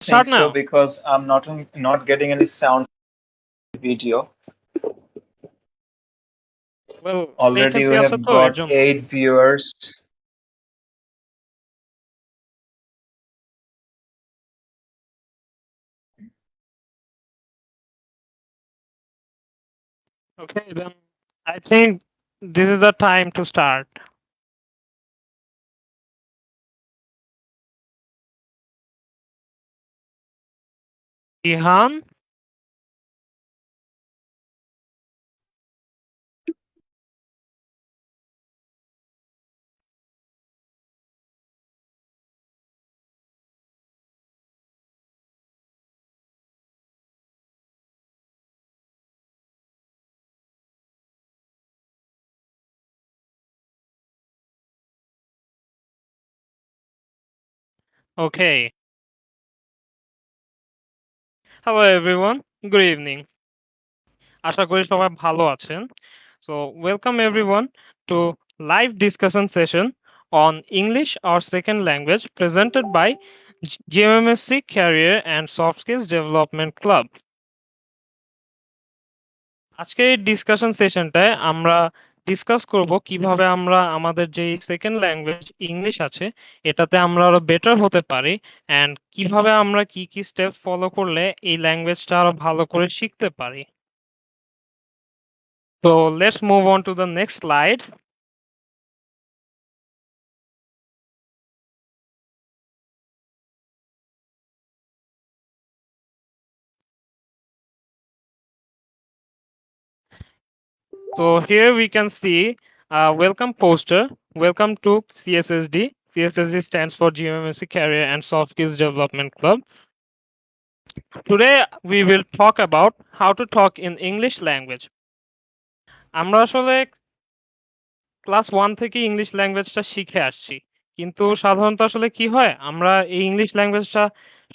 Start so now. because I'm not getting any sound video. Well, Already latency we আছে have তো এর got জন্য। 8 viewers. Okay, then I think this is the time to start. Ihan, okay. Hello everyone. Good evening. আশা করি সবাই ভালো আছেন। So welcome everyone to live discussion session on English our second language presented by GMMSC Career and Soft Skills Development Club. আজকের এই discussion সেশনটায় আমরা discuss করব কিভাবে আমরা আমাদের যে সেকেন্ড ল্যাঙ্গুয়েজ ইংলিশ আছে এটাতে আমরা আরো বেটার হতে পারি এন্ড কিভাবে আমরা কি কি স্টেপ ফলো করলে এই ল্যাঙ্গুয়েজটা আরো ভালো করে শিখতে পারি। So let's move on to the next slide. So here we can see a welcome poster. Welcome to CSSD. CSSD stands for GMMSC Career and Soft Skills Development Club. Today we will talk about how to talk in English language. আমরা আসলে class 1 থেকে English ল্যাঙ্গুয়েজটা শিখে আসছি। কিন্তু সাধারণত আসলে কি হয়? আমরা এই ইংলিশ ল্যাঙ্গুয়েজটা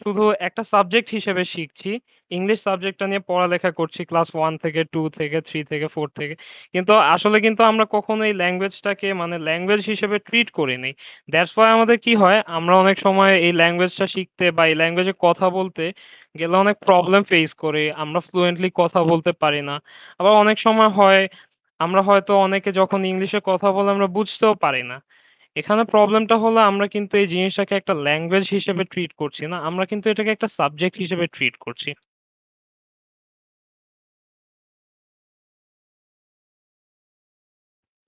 শুধু একটা সাবজেক্ট হিসেবে শিখছি। ইংলিশ সাবজেক্টটা নিয়ে পড়ালেখা করছি ক্লাস 1 থেকে 2 থেকে 3 থেকে 4 থেকে। কিন্তু আসলে কিন্তু আমরা কখনো এই ল্যাঙ্গুয়েজটাকে মানে ল্যাঙ্গুয়েজ হিসেবে ট্রিট করিনি। দ্যাটস ওয়াই আমাদের কি হয়? আমরা অনেক সময় এই ল্যাঙ্গুয়েজটা শিখতে বা এই ল্যাঙ্গুয়েজে কথা বলতে গেলে অনেক প্রবলেম ফেস করি। আমরা ফ্লুয়েন্টলি কথা বলতে পারি না। আবার অনেক সময় হয় আমরা হয়তো অনেকে যখন ইংলিশে কথা বলে আমরা বুঝতেও পারি না। এখানে প্রবলেমটা হলো আমরা কিন্তু এই জিনিসটাকে একটা ল্যাঙ্গুয়েজ হিসেবে ট্রিট করছি না। আমরা কিন্তু এটাকে একটা সাবজেক্ট হিসেবে ট্রিট করছি।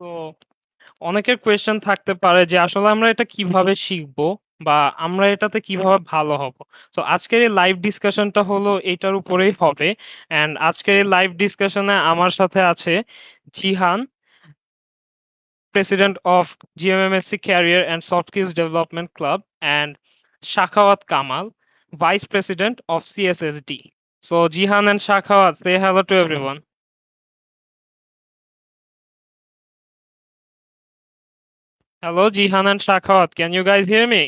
তো অনেকের কোয়েশ্চেন থাকতে পারে যে আসলে আমরা এটা কিভাবে শিখবো বা আমরা এটাতে কিভাবে ভালো হব। সো আজকের এই লাইভ ডিসকাশনটা হলো এটার উপরেই হবে। অ্যান্ড আজকের এই লাইভ ডিসকাশনে আমার সাথে আছে Jihan, President of GMMSC Career and Soft Skills Development Club, and Shakhawat Kamal, Vice President of CSSD. So, Jihan and Shakhawat, say hello to everyone. Hello, Jihan and Shakhawat. Can you guys hear me?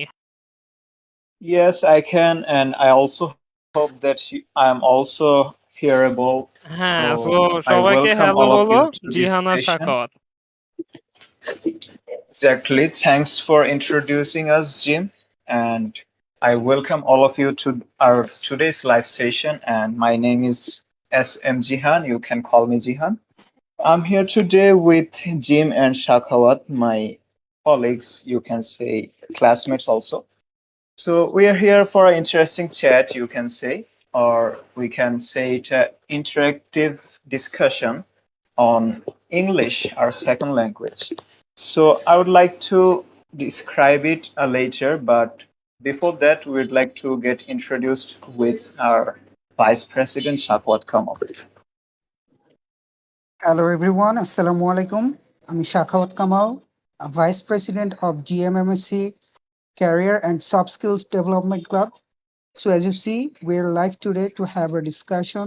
Yes, I can, and I also hope that I am also hearable. হ্যাঁ, so So I সবাইকে welcome hello all of বলো, you to this Jihan আর session. Shakhawat. Exactly. Thanks for introducing us, Jim. And I welcome all of you to our today's live session. And my name is SM Jihan. You can call me Jihan. I'm here today with Jim and Shakhawat, my colleagues, you can say classmates also. So we are here for an interesting chat, you can say, or we can say it an interactive discussion on English, our second language. So I would like to describe it later, but before that, we would like to get introduced with our Vice President Shakwat Kamal. Hello everyone, Assalamu alaikum. I'm Shakhawat Kamal, Vice President of GMMSC Career and Soft Skills Development Club. So as you see, we're live today to have a discussion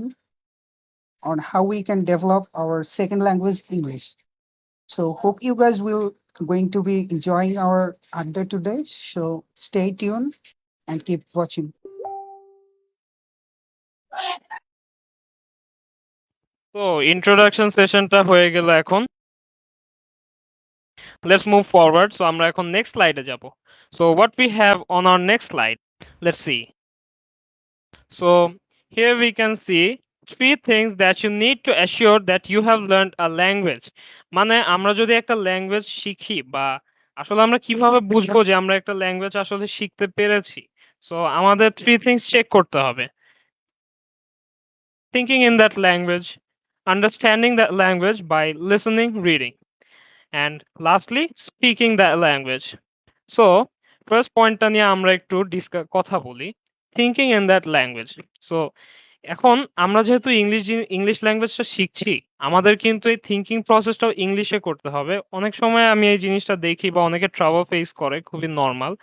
on how we can develop our second language English. So hope you guys will going to be enjoying our adda today. So stay tuned and keep watching. তো introduction সেশনটা হয়ে গেল এখন। Let's move forward. So আমরা এখন next স্লাইডে যাব। So what we have on our next slide, let's see. So here we can see three things that you need to assure that you have learned a language. মানে আমরা যদি একটা language শিখি বা আসলে আমরা কিভাবে বুঝবো যে আমরা একটা ল্যাঙ্গুয়েজ আসলে শিখতে পেরেছি? সো আমাদের three things চেক করতে হবে. Thinking in that language, understanding that language by listening, reading, and lastly speaking that language. So first পয়েন্টটা নিয়ে আমরা একটু কথা বলি. Thinking in that language. So এখন আমরা যেহেতু ইংলিশ ল্যাঙ্গুয়েজটা শিখছি, আমাদের কিন্তু এই থিংকিং প্রসেসটাও ইংলিশে করতে হবে। অনেক সময় আমি এই জিনিসটা দেখি বা অনেকে ট্রাবল ফেস করে, খুবই নরমাল।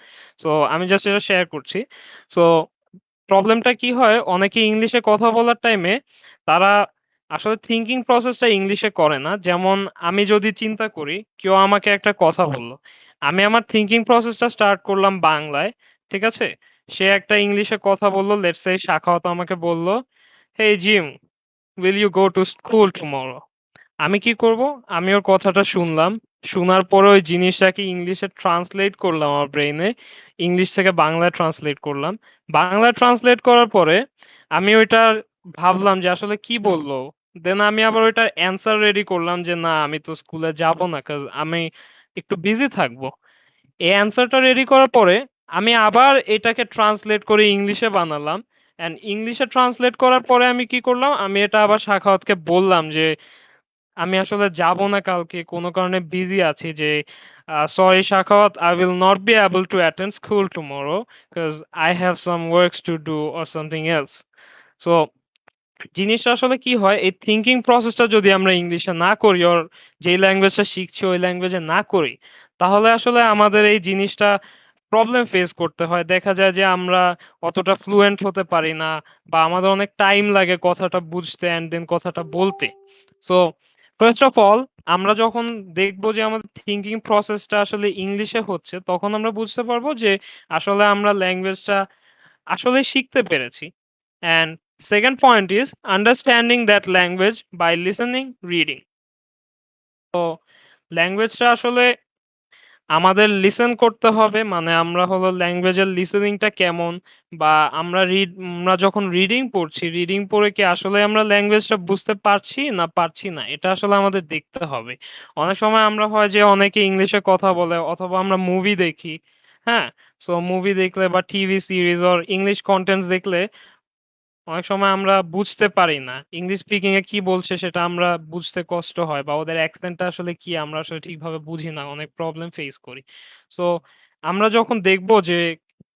সো আমি জাস্ট এটা শেয়ার করছি। সো প্রবলেমটা কি হয়, অনেকে ইংলিশে কথা বলার টাইমে তারা আসলে থিংকিং প্রসেসটা ইংলিশে করে না। যেমন আমি যদি চিন্তা করি, কেউ আমাকে একটা কথা বলল। আমি আমার থিংকিং প্রসেসটা স্টার্ট করলাম বাংলায়। ঠিক আছে? সে একটা ইংলিশে কথা বলল, লেটস সে শাখাওয়াত আমাকে বলল, "হেই gym, will you go to school tomorrow?" আমি কি করব? আমি ওর কথাটা শুনলাম। শোনার পরে ওই জিনিসটাকে ইংলিশে ট্রান্সলেট করলাম আমার ব্রেইনে। ইংলিশ থেকে বাংলায় ট্রান্সলেট করলাম। বাংলায় ট্রান্সলেট করার পরে আমি ওইটা ভাবলাম যে আসলে কি বলল? দেন আমি আবার ওইটার অ্যান্সার রেডি করলাম যে না আমি তো স্কুলে যাব না। আমি একটু বিজি থাকবো। এই অ্যান্সারটা রেডি করার পরে আমি আবার এটাকে ট্রান্সলেট করে ইংলিশে বানালাম। অ্যান্ড ইংলিশে ট্রান্সলেট করার পরে আমি কি করলাম? আমি এটা আবার সাখাওয়াতকে বললাম যে আমি আসলে যাব না কালকে। কোনো কারণে বিজি আছি যে "sorry Sakhawat, I will not be able to attend school tomorrow because I have some works to do or something else." So জিনিসটা আসলে কি হয়, এই থিংকিং প্রসেসটা যদি আমরা ইংলিশে না করি অর যেই ল্যাঙ্গুয়েজটা শিখছি ওই ল্যাঙ্গুয়েজে না করি, তাহলে আসলে আমাদের এই জিনিসটা প্রবলেম ফেস করতে হয়। দেখা যায় যে আমরা অতটা ফ্লুয়েন্ট হতে পারি না বা আমাদের অনেক টাইম লাগে কথাটা বুঝতে অ্যান্ড দেন কথাটা বলতে। সো ফার্স্ট অফ অল আমরা যখন দেখব যে আমাদের থিংকিং প্রসেসটা আসলে ইংলিশে হচ্ছে, তখন আমরা বুঝতে পারবো যে আসলে আমরা ল্যাঙ্গুয়েজটা আসলেই শিখতে পেরেছি। And second point is understanding that language by listening, reading. তো ল্যাঙ্গুয়েজটা আসলে আমাদের লিসেন করতে হবে। মানে আমরা হলো ল্যাঙ্গুয়েজের লিসেনিংটা কেমন বা আমরা যখন রিডিং পড়ছি, রিডিং পড়ে কি আসলে আমরা ল্যাঙ্গুয়েজটা বুঝতে পারছি না পারছি না, এটা আসলে আমাদের দেখতে হবে। অনেক সময় আমরা হয় যে অনেকে ইংলিশে কথা বলে অথবা আমরা মুভি দেখি, হ্যাঁ? সো মুভি দেখলে বা TV series or English contents দেখলে অনেক সময় আমরা বুঝতে পারি না। ইংলিশ স্পিকিং এ কি বলছে সেটা আমরা বুঝতে কষ্ট হয় বা ওদের অ্যাকসেন্টটা আসলে কি আমরা আসলে ঠিকভাবে বুঝি না। অনেক প্রবলেম ফেস করি। সো আমরা যখন দেখব যে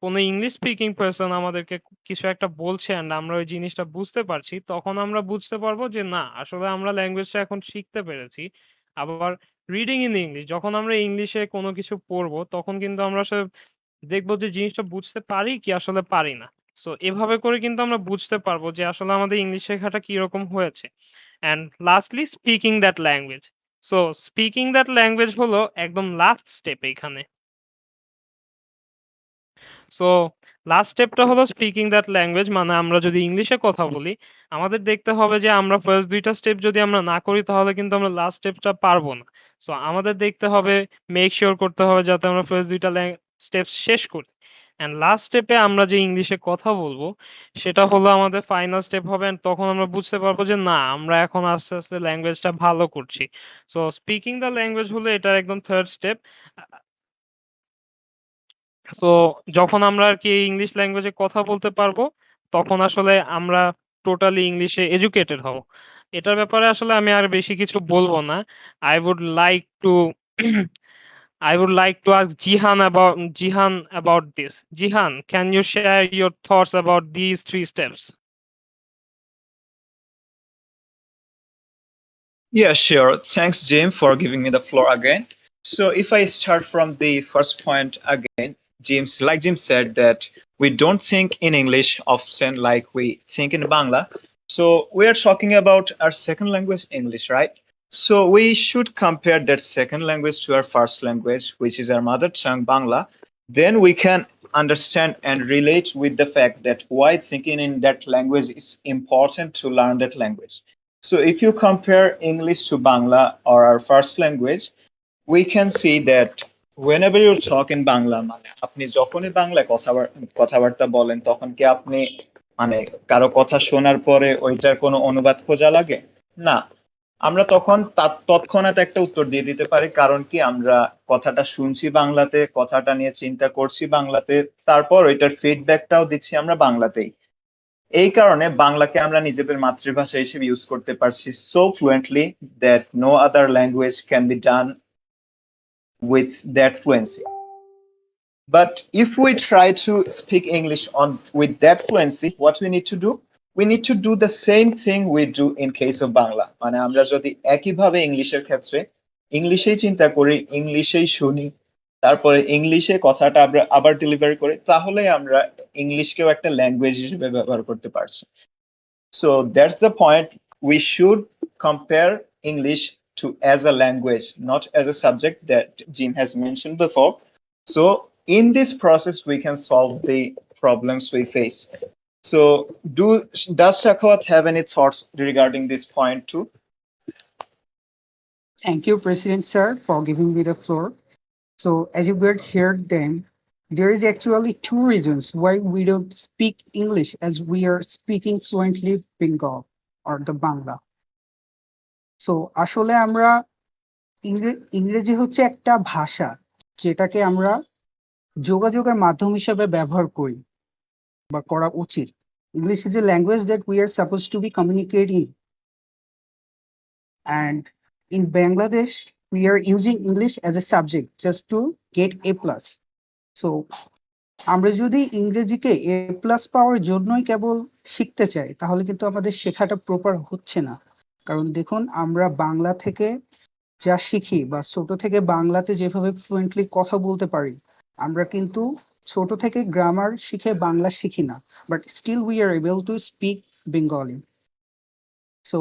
কোনো ইংলিশ স্পিকিং পারসন আমাদেরকে কিছু একটা বলছে অ্যান্ড আমরা ওই জিনিসটা বুঝতে পারছি, তখন আমরা বুঝতে পারবো যে না আসলে আমরা ল্যাঙ্গুয়েজটা এখন শিখতে পেরেছি। আবার রিডিং ইন ইংলিশ যখন আমরা ইংলিশে কোনো কিছু পড়বো তখন কিন্তু আমরা আসলে দেখব যে জিনিসটা বুঝতে পারি কি আসলে পারি না। সো এভাবে করে কিন্তু আমরা বুঝতে পারবো যে আসলে আমাদের ইংলিশ শেখাটা কিরকম হয়েছে। And lastly speaking that language. So speaking that language হলো একদম লাস্ট স্টেপ এখানে। সো লাস্ট স্টেপটা হলো স্পিকিং দ্যাট ল্যাঙ্গুয়েজ মানে আমরা যদি ইংলিশে কথা বলি, আমাদের দেখতে হবে যে আমরা ফার্স্ট ২ টা স্টেপ যদি আমরা না করি তাহলে কিন্তু আমরা লাস্ট স্টেপটা পারবো না। সো আমাদের দেখতে হবে, মেক সিউর করতে হবে যাতে আমরা ফার্স্ট ২ টা স্টেপ শেষ করি। অ্যান্ড লাস্ট স্টেপে আমরা যে ইংলিশে কথা বলবো, সেটা হলো আমাদের ফাইনাল স্টেপ হবে অ্যান্ড তখন আমরা বুঝতে পারবো যে না আমরা এখন আস্তে, আস্তে ল্যাঙ্গুয়েজটা ভালো করছি। সো স্পিকিং দ্য ল্যাঙ্গুয়েজ হলো এটার একদম থার্ড স্টেপ। সো যখন আমরা আরকি ইংলিশ ল্যাঙ্গুয়েজে কথা বলতে পারবো, তখন আসলে আমরা টোটালি ইংলিশে এডুকেটেড হব। এটার ব্যাপারে আসলে আমি আর বেশি কিছু বলব না। I would like to I would like to ask Jihan about this. Jihan, can you share your thoughts about these 3 steps? Yeah, sure. Thanks, Jim, for giving me the floor again. So, if I start from the first point again, like Jim said, that we don't think in English often like we think in Bangla. So, we are talking about our second language, English, right? So, we should compare that second language to our first language, which is our mother tongue, Bangla. Then we can understand and relate with the fact that why thinking in that language is important to learn that language. So if you compare English to Bangla or our first language, we can see that whenever you talk in Bangla, মানে আপনি যখনই বাংলায় কথাবার্তা বলেন তখন কি আপনি মানে কারো কথা শোনার পরে ওইটার কোনো অনুবাদ খোঁজা লাগে? না, আমরা তখন তৎক্ষণাৎ একটা উত্তর দিয়ে দিতে পারি, কারণ কি আমরা কথাটা শুনছি বাংলাতে, কথাটা নিয়ে চিন্তা করছি বাংলাতে, তারপর ওইটার ফিডব্যাকটাও দিচ্ছি আমরা বাংলাতেই। এই কারণে বাংলাকে আমরা নিজেদের মাতৃভাষা হিসেবে ইউজ করতে পারছি so fluently that no other language can be done with that fluency. But if we try to speak English on with that fluency, what we need to do? We need to do the same thing we do in case of Bangla. মানে আমরা যদি একইভাবে ইংলিশের ক্ষেত্রে ইংলিশেই চিন্তা করি, ইংলিশেই শুনি, তারপরে ইংলিশে কথাটা আমরা আবার ডেলিভারি করি, তাহলে আমরা ইংলিশকেও একটা ল্যাঙ্গুয়েজ হিসেবে ব্যবহার করতে পারছি। So that's the point. We should compare English to as a language, not as a subject that Jim has mentioned before. So in this process, we can solve the problems we face. So does Shakwat have any thoughts regarding this point too? Thank you, President Sir, for giving me the floor. So as you heard them, there is actually two reasons why we don't speak English as we are speaking fluently Bengal or the Bangla. So আসলে আমরা ইংরেজি হচ্ছে একটা ভাষা যেটাকে আমরা যোগাযোগের মাধ্যম হিসেবে ব্যবহার করি বা করা উচিত। English is a language that we are supposed to be communicating, and in Bangladesh we are using English as a subject just to get A+. So আমরা যদি ইংরেজিকে A+ পাওয়ার জন্যই কেবল শিখতে চাই তাহলে কিন্তু আমাদের শেখাটা প্রপার হচ্ছে না। কারণ দেখুন, আমরা বাংলা থেকে যা শিখি বা ছোট থেকে বাংলাতে যেভাবে ফ্লুয়েন্টলি কথা বলতে পারি, আমরা কিন্তু ছোট থেকে গ্রামার শিখে বাংলা শিখি না, but still we are able to speak Bengali. So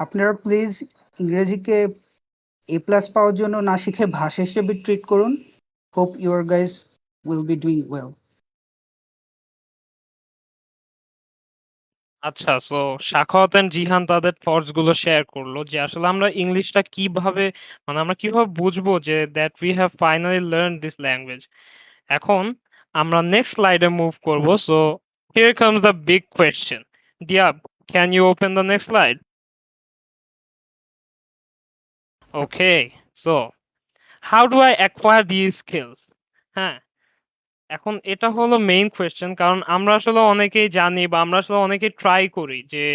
আপনারা প্লিজ ইংরেজিকে A+ পাওয়ার জন্য না শিখে ভাষা হিসেবে ট্রিট করুন। Hope your guys will be doing well. আচ্ছা, সো সাখাওয়াত এন্ড জিহান তাদের থটস গুলো শেয়ার করলো যে আসলে আমরা ইংলিশটা কিভাবে মানে আমরা কিভাবে বুঝবো যে that we have finally learn this language. এখন আমরা নেক্সট স্লাইডে মুভ করব। So here comes the big question. Diab, can you open the next slide? Okay, so how do I acquire these skills? হ্যাঁ, এখন এটা হলো মেইন কোয়েশ্চেন, কারণ আমরা আসলে অনেকেই জানি বা আমরা আসলে অনেকেই ট্রাই করি যে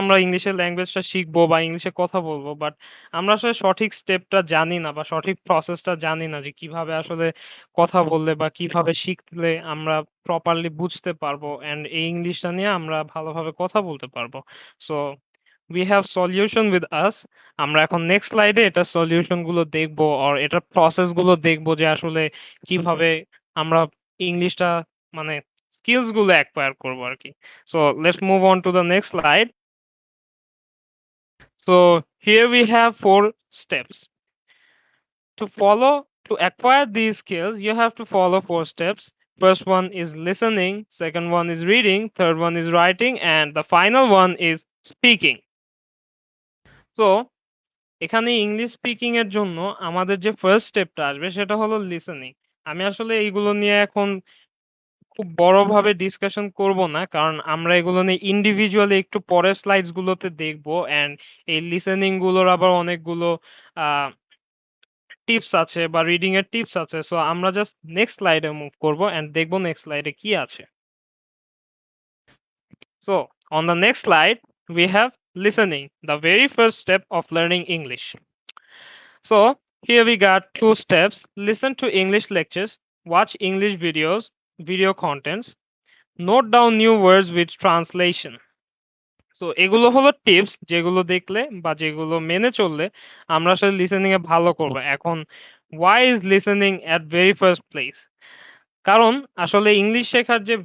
আমরা ইংলিশের ল্যাঙ্গুয়েজটা শিখবো বা ইংলিশে কথা বলবো, বাট আমরা আসলে সঠিক স্টেপটা জানি না বা সঠিক প্রসেসটা জানি না যে কিভাবে আসলে কথা বললে বা কিভাবে শিখলে আমরা প্রপারলি বুঝতে পারবো অ্যান্ড এই ইংলিশটা নিয়ে আমরা ভালোভাবে কথা বলতে পারবো। So we have solution with us. আমরা এখন নেক্সট স্লাইডে এটা সলিউশন গুলো দেখবো আর এটার প্রসেস গুলো দেখবো যে আসলে কিভাবে আমরা ইংলিশটা মানে স্কিলস গুলো অ্যাকোয়ার করবো আর কি। So let's move on to the next slide. So here we have 4 steps. To acquire these skills, you have to follow 4 steps. First one is listening, second one is reading, third one is writing, and the final one is speaking. So এখানে English speaking এর জন্য আমাদের যে first স্টেপটা আসবে সেটা হলো listening. আমি আসলে এইগুলো নিয়ে এখন খুব বড়ভাবে ডিসকাশন করব না, কারণ আমরা এগুলো নিয়ে ইন্ডিভিজুয়ালি একটু পরের স্লাইডস গুলোতে দেখবো অ্যান্ড এই লিসেনিং গুলোর আবার অনেকগুলো টিপস আছে বা রিডিং এর টিপস আছে। সো আমরা জাস্ট নেক্সট স্লাইডে মুভ করব অ্যান্ড দেখবো নেক্সট স্লাইডে কি আছে। So on the next slide we have listening, the very first step of learning English. So here we got 2 steps: listen to English lectures, watch English videos, video contents, note down new words with translation. তো এগুলো হলো tips যেগুলো দেখলে বা যেগুলো মেনে চললে আমরা আসলে লিসেনিং এ ভালো করব। এখন why is listening at very first place? কারণ আসলে ইংলিশ শেখার যে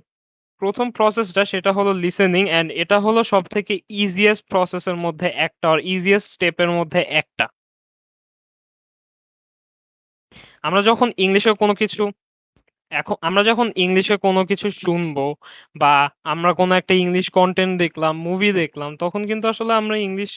প্রথম প্রসেসটা সেটা হলো লিসেনিং অ্যান্ড এটা হলো সবথেকে ইজিয়েস্ট প্রসেসের মধ্যে একটা আর ইজিয়েস্ট স্টেপের মধ্যে একটা। আমরা যখন ইংলিশে কোনো কিছু আমরা যখন ইংলিশে কোনো কিছু শুনবো বা আমরা কোনো একটা ইংলিশ কনটেন্ট দেখলাম, মুভি দেখলাম, তখন কিন্তু আসলে আমরা ইংলিশ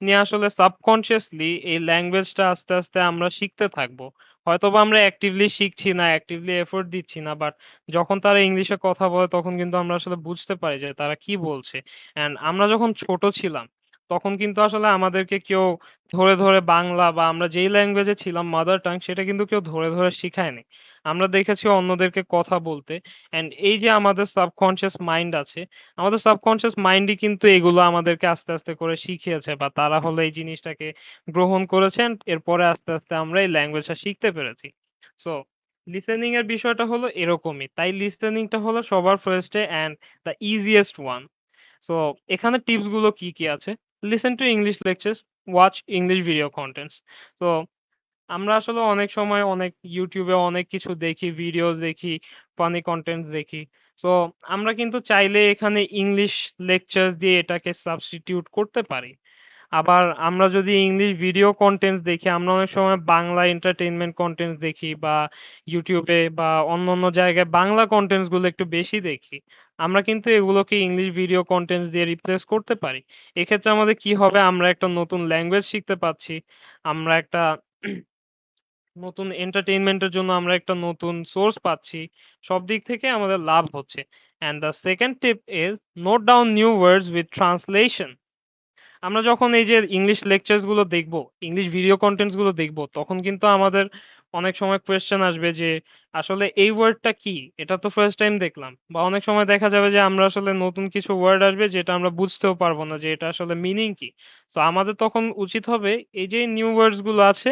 নিয়ে আসলে সাবকনসিয়াসলি এই ল্যাঙ্গুয়েজটা আস্তে আস্তে আমরা শিখতে থাকবো। হয়তোবা আমরা অ্যাক্টিভলি শিখছি না, অ্যাক্টিভলি এফোর্ট দিচ্ছি না। বাট যখন তারা ইংলিশে কথা বলে তখন কিন্তু আমরা আসলে বুঝতে পারি যে তারা কি বলছে। অ্যান্ড আমরা যখন ছোট ছিলাম তখন কিন্তু আসলে আমাদেরকে কেউ ধরে বাংলা বা আমরা যেই ল্যাঙ্গুয়েজে ছিলাম মাদার টাং সেটা কিন্তু কেউ ধরে শিখায়নি। আমরা দেখেছি অন্যদেরকে কথা বলতে। অ্যান্ড এই যে আমাদের সাবকন্সিয়াস মাইন্ড আছে, আমাদের সাবকন্সিয়াস মাইন্ডই কিন্তু এগুলো আমাদেরকে আস্তে করে শিখিয়েছে বা তারা হলো এই জিনিসটাকে গ্রহণ করেছেন। এরপরে আস্তে আমরা এই ল্যাঙ্গুয়েজটা শিখতে পেরেছি। সো লিসেনিং এর বিষয়টা হলো এরকমই। তাই লিসেনিংটা হলো সবার first A and the easiest one. So এখানে টিপস গুলো কি আছে? Listen to English lectures, watch English video contents. তো আমরা আসলে অনেক সময় অনেক YouTube এ অনেক কিছু দেখি, ভিডিওস দেখি, ফানি কনটেন্টস দেখি। সো আমরা কিন্তু চাইলে এখানে ইংলিশ লেকচারস দিয়ে এটাকে সাবস্টিটিউট করতে পারি। আবার আমরা যদি ইংলিশ ভিডিও কনটেন্টস দেখি, আমরা অনেক সময় বাংলা এন্টারটেইনমেন্ট কনটেন্টস দেখি বা YouTube এ বা অন্যান্য জায়গায় বাংলা কনটেন্টস গুলো একটু বেশি দেখি। আমরা কিন্তু এগুলোকে ইংলিশ ভিডিও কনটেন্টস দিয়ে রিপ্লেস করতে পারি। এক্ষেত্রে আমাদের কি হবে? আমরা একটা নতুন ল্যাঙ্গুয়েজ শিখতে পাচ্ছি। আমরা একটা নতুন এন্টারটেইনমেন্টের জন্য আমরা একটা নতুন সোর্স পাচ্ছি। সব দিক থেকে আমাদের লাভ হচ্ছে। And the second tip is note down new words with translation. আমরা যখন এই যে ইংলিশ লেকচারস গুলো দেখবো, ইংলিশ ভিডিও কনটেন্টস গুলো দেখবো, তখন কিন্তু আমাদের অনেক সময় কোয়েশ্চেন আসবে যে আসলে এই ওয়ার্ডটা কি? এটা তো ফার্স্ট টাইম দেখলাম। বা অনেক সময় দেখা যাবে যে আমরা আসলে নতুন কিছু ওয়ার্ড আসবে যেটা আমরা বুঝতেও পারবো না যে এটা আসলে মিনিং কি। তো আমাদের তখন উচিত হবে এই যে নিউ ওয়ার্ডস গুলো আছে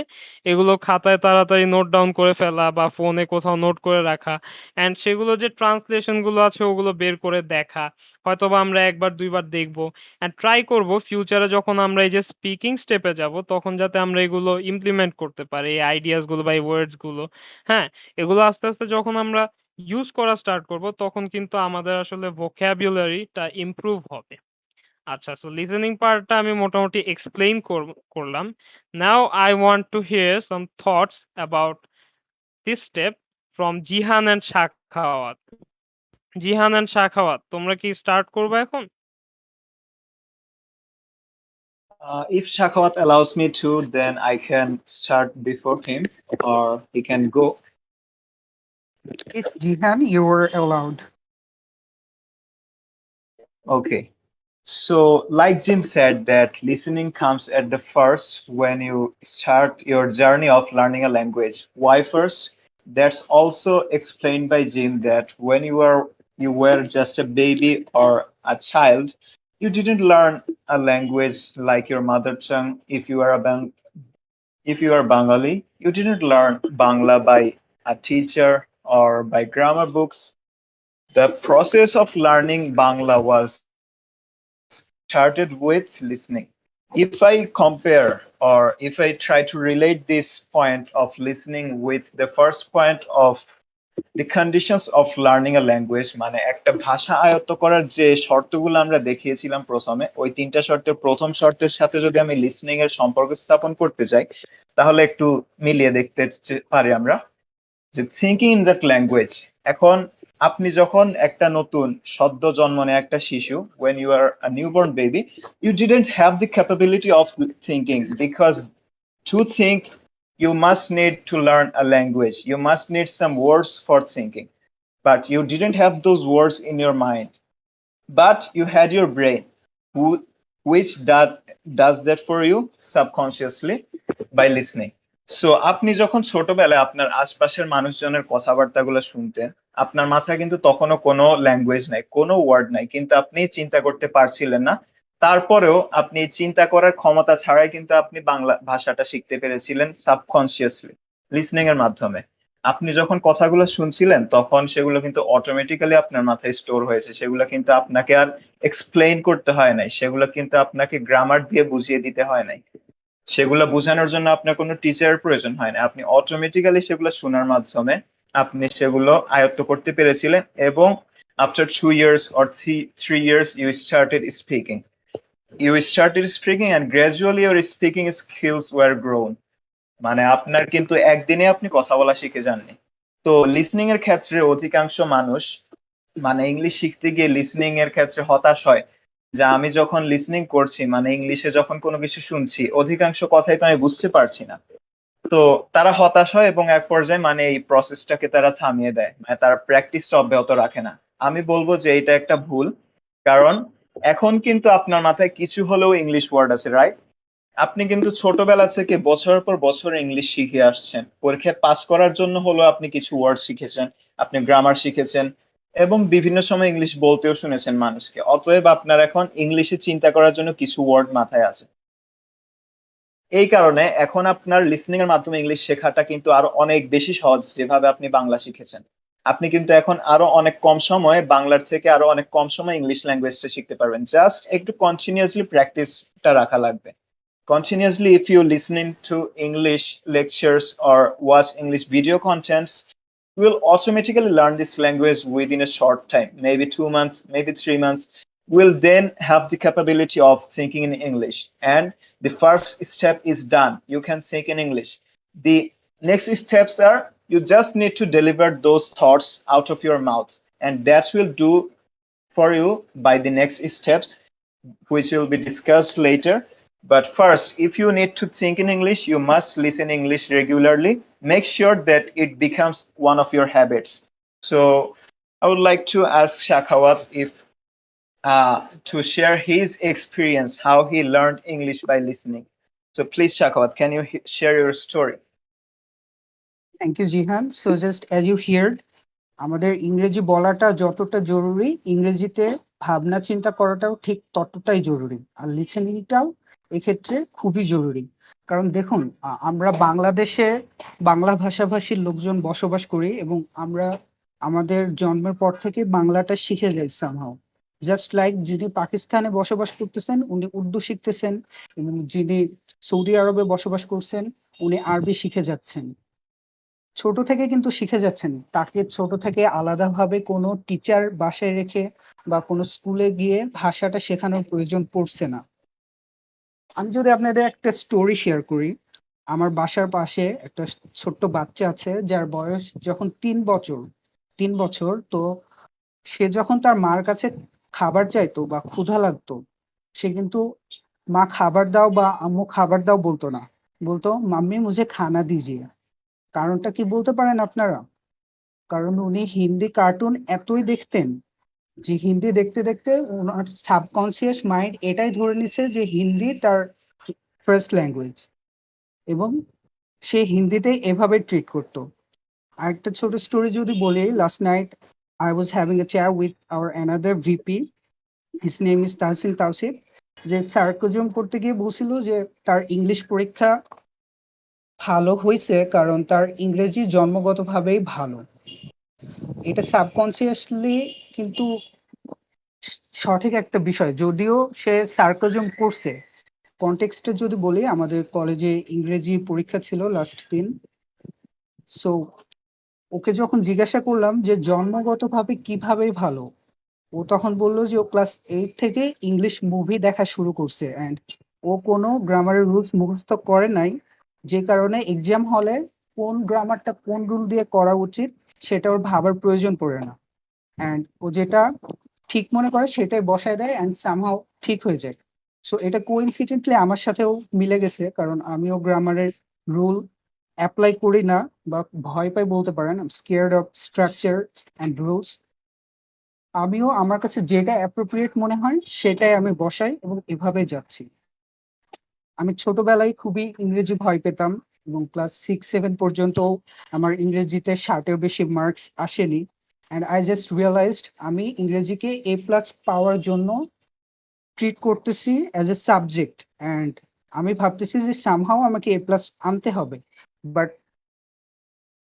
এগুলো খাতায় তাড়াতাড়ি নোট ডাউন করে ফেলা বা ফোনে কোথাও নোট করে রাখা। অ্যান্ড সেগুলো যে ট্রান্সলেশন গুলো আছে ওগুলো বের করে দেখা। হয়তোবা আমরা ১ বার ২ বার দেখবো। অ্যান্ড ট্রাই করব ফিউচারে যখন আমরা এই যে স্পিকিং স্টেপে যাব তখন যাতে আমরা এগুলো ইমপ্লিমেন্ট করতে পারি এই আইডিয়াস গুলো বা এই ওয়ার্ডস গুলো। হ্যাঁ, এগুলো আস্তে যখন আমরা ইউজ করা স্টার্ট করব তখন কিন্তু আমাদের আসলে ভোক্যাবুলারিটা ইমপ্রুভ হবে। আচ্ছা, সো লিসেনিং পার্টটা আমি মোটামুটি এক্সপ্লেইন করলাম। Now I want to here some thoughts about this step from Jihan and Shakhawat. Jihan and Shakhawat, তোমরা কি স্টার্ট করবে এখন? If Shakhawat allows me to, then I can start before him, or he can go. Yes, Jihan, you were allowed. Okay. So, like Jim said, that listening comes at the first when you start your journey of learning a language. Why first? That's also explained by Jim that when you were just a baby or a child, you didn't learn a language like your mother tongue. If you are Bengali, you didn't learn Bangla by a teacher or by grammar books. The process of learning Bangla was started with listening. If I compare or if I try to relate this point of listening with the first point of the conditions of learning a language, মানে একটা ভাষা আয়ত্ত করার যে শর্তগুলো আমরা দেখিয়েছিলাম প্রথমে, ওই তিনটা শর্তের প্রথম শর্তের সাথে যদি আমি লিসনিং এর সম্পর্ক স্থাপন করতে চাই, তাহলে একটু মিলিয়ে দেখতে পারি আমরা যে থিঙ্কিং ইন দ্যাট ল্যাঙ্গুয়েজ। এখন আপনি যখন একটা নতুন সদ্য জন্ম নেয়া একটা শিশু, when you are a newborn baby, you didn't have the capability of thinking, because to think you must need to learn a language, you must need some words for thinking, but you didn't have those words in your mind, but you had your brain who which does that for you subconsciously by listening. So আপনি যখন ছোটবেলায় আপনার আশপাশের মানুষজনের কথাবার্তাগুলো শুনতেন, আপনার মাথায় কিন্তু তখনও কোনো ল্যাঙ্গুয়েজ নাই, কোনো ওয়ার্ড নাই, কিন্তু আপনি চিন্তা করতে পারছিলেন না। তারপরেও আপনি চিন্তা করার ক্ষমতা ছাড়াই কিন্তু আপনি বাংলা ভাষাটা শিখতে পেরেছিলেন সাবকনসিয়াসলি, লিসনিং এর মাধ্যমে। আপনি যখন কথাগুলো শুনছিলেন তখন সেগুলো কিন্তু অটোমেটিক্যালি আপনার মাথায় স্টোর হয়েছে, সেগুলো কিন্তু আপনাকে আর এক্সপ্লেইন করতে হয় নাই, সেগুলো কিন্তু আপনাকে গ্রামার দিয়ে বুঝিয়ে দিতে হয় নাই, সেগুলো বোঝানোর জন্য আপনার কোনো টিচারের প্রয়োজন হয় না, আপনি অটোমেটিক্যালি সেগুলো শোনার মাধ্যমে আপনি সেগুলো আয়ত্ত করতে পেরেছিলেন। এবং after 2 years or 3 years you started speaking and gradually your speaking skills were grown. মানে আপনার কিন্তু একদিনে আপনি কথা বলা শিখে যাননি। তো লিসনিং এর ক্ষেত্রে অধিকাংশ মানুষ মানে ইংলিশ শিখতে গিয়ে লিসনিং এর ক্ষেত্রে হতাশ হয়, যে আমি যখন লিসনিং করছি মানে ইংলিশে যখন কোনো কিছু শুনছি অধিকাংশ কথাই তো আমি বুঝতে পারছি না। তো তারা হতাশ হয় এবং এক পর্যায়ে মানে এই প্রসেসটাকে তারা থামিয়ে দেয়, মানে তারা প্র্যাকটিসটা অব্যাহত রাখে না। আমি বলবো যে এটা একটা ভুল, কারণ এখন কিন্তু আপনার মাথায় কিছু হলেও ইংলিশ ওয়ার্ড আছে, রাইট? আপনি কিন্তু ছোটবেলা থেকে বছরের পর বছর ইংলিশ শিখে আসছেন, পরীক্ষায় পাস করার জন্য হলেও আপনি কিছু ওয়ার্ড শিখেছেন, আপনি গ্রামার শিখেছেন এবং বিভিন্ন সময় ইংলিশ বলতেও শুনেছেন মানুষকে। অতএব আপনার এখন ইংলিশে চিন্তা করার জন্য কিছু ওয়ার্ড মাথায় আছে। এই কারণে এখন আপনার লিসনিং এর মাধ্যমে ইংলিশ শেখাটা কিন্তু আরো অনেক বেশি সহজ, যেভাবে আপনি বাংলা শিখেছেন। আপনি কিন্তু এখন আরো অনেক কম সময়ে, বাংলার থেকে আরো অনেক কম সময়ে ইংলিশ ল্যাঙ্গুয়েজটা শিখতে পারবেন। জাস্ট একটু কন্টিনিউয়াসলি প্র্যাকটিসটা রাখা লাগবে। Continuously, if you listening to English lectures or watch English video contents, you will automatically learn this language within a short time, maybe 2 months, maybe 3 months. Will then have the capability of thinking in English. And the first step is done. You can think in English. The next steps are you just need to deliver those thoughts out of your mouth. And that will do for you by the next steps, which will be discussed later. But first, if you need to think in English, you must listen English regularly. Make sure that it becomes one of your habits. So I would like to ask Shakhawat if to share his experience, how he learned English by listening. So please, Shakhawat, can you share your story? Thank you Jihan. So just as you heard, আমাদের ইংরেজি বলাটা যতটা জরুরি, ইংরেজিতে ভাবনা চিন্তা করাটাও ঠিক ততটাই জরুরি, আর লিসেনিংটাও এক্ষেত্রে খুবই জরুরি। কারণ দেখুন, আমরা বাংলাদেশে বাংলা ভাষাভাষীর লোকজন বসবাস করি এবং আমরা আমাদের জন্মের পর থেকে বাংলাটা শিখে যাই সামহাও। জাস্ট লাইক যিনি পাকিস্তানে বসবাস করতেছেন উনি উর্দু শিখতেছেন, এবং যিনি সৌদি আরবে বসবাস করছেন উনি আরবি শিখে যাচ্ছেন। ছোট থেকে কিন্তু শিখে যাচ্ছেন, তাকে ছোট থেকে আলাদাভাবে কোনো টিচার বাসায় রেখে বা কোনো স্কুলে গিয়ে ভাষাটা শেখানোর প্রয়োজন পড়ছে না। আমি যদি আপনাদের একটা স্টোরি শেয়ার করি, আমার বাসার পাশে একটা ছোট্ট বাচ্চা আছে যার বয়স যখন 3 বছর, তো সে যখন তার মার কাছে খাবার চাইতো বা ক্ষুধা লাগতো, সে কিন্তু মা খাবার দাও বা আম্মু খাবার দাও বলতো না, বলতো মাম্মি মুঝে খানা দিজিয়ে। কারণটা কি বলতে পারেন আপনারা? কারণ উনি হিন্দি কার্টুন এতই দেখতেন যে হিন্দি দেখতে দেখতে ওনার সাবকনসিয়াস মাইন্ড এটাই ধরে নিছে যে হিন্দি তার ফার্স্ট ল্যাঙ্গুয়েজ, এবং সে হিন্দিতে এভাবে ট্রিট করতো। আরেকটা ছোট স্টোরি যদি বলি, last night I was having a chair with our another VP, his name is Tahsin Tawsif, যে সার্কাজম করতে গিয়ে বলছিল যে তার ইংলিশ পরীক্ষা ভালো হয়েছে কারণ তার ইংরেজি জন্মগতভাবেই ভালো। এটা সাবকনসিয়াসলি কিন্তু সঠিক একটা বিষয়, যদিও সে সার্কাজম করছে। কনটেক্সটে যদি বলি, আমাদের কলেজে ইংরেজি পরীক্ষা ছিল লাস্ট দিন। সো ওকে যখন জিজ্ঞাসা করলাম যে জন্মগতভাবে কিভাবে ভালো, ও তখন বললো যে ও ক্লাস 8 থেকে ইংলিশ মুভি দেখা শুরু করছে, অ্যান্ড ও কোনো গ্রামারের রুলস মুখস্থ করে নাই, যে কারণে এক্সাম হলে কোন গ্রামারটা কোন রুল দিয়ে করা উচিত সেটা ওর ভাবার প্রয়োজন পড়ে না, অ্যান্ড ও যেটা ঠিক মনে করে সেটাই বসায় দেয় অ্যান্ড সামহাও ঠিক হয়ে যায়। সো এটা কোইন্সিডেন্টলি আমার সাথেও মিলে গেছে, কারণ আমিও গ্রামারের রুল অ্যাপ্লাই করি না বা ভয় পাই বলতে পারেন, I am scared of structure and rules. আমিও আমার কাছে যেটা অ্যাপ্রোপ্রিয়েট মনে হয় সেটাই আমি বসাই এবং এভাবে যাচ্ছি। আমি ছোটবেলায় খুবই ইংরেজি ভয় পেতাম এবং ক্লাস 6-7 পর্যন্ত আমার ইংরেজিতে 60-এর বেশি মার্কস আসেনি, অ্যান্ড আই জাস্ট রিয়েলাইজড আমি ইংরেজিকে A+ পাওয়ার জন্য ট্রিট করতেছি অ্যাজ এ সাবজেক্ট, অ্যান্ড আমি ভাবতেছি যে সামহাও আমাকে A+ আনতে হবে। বাট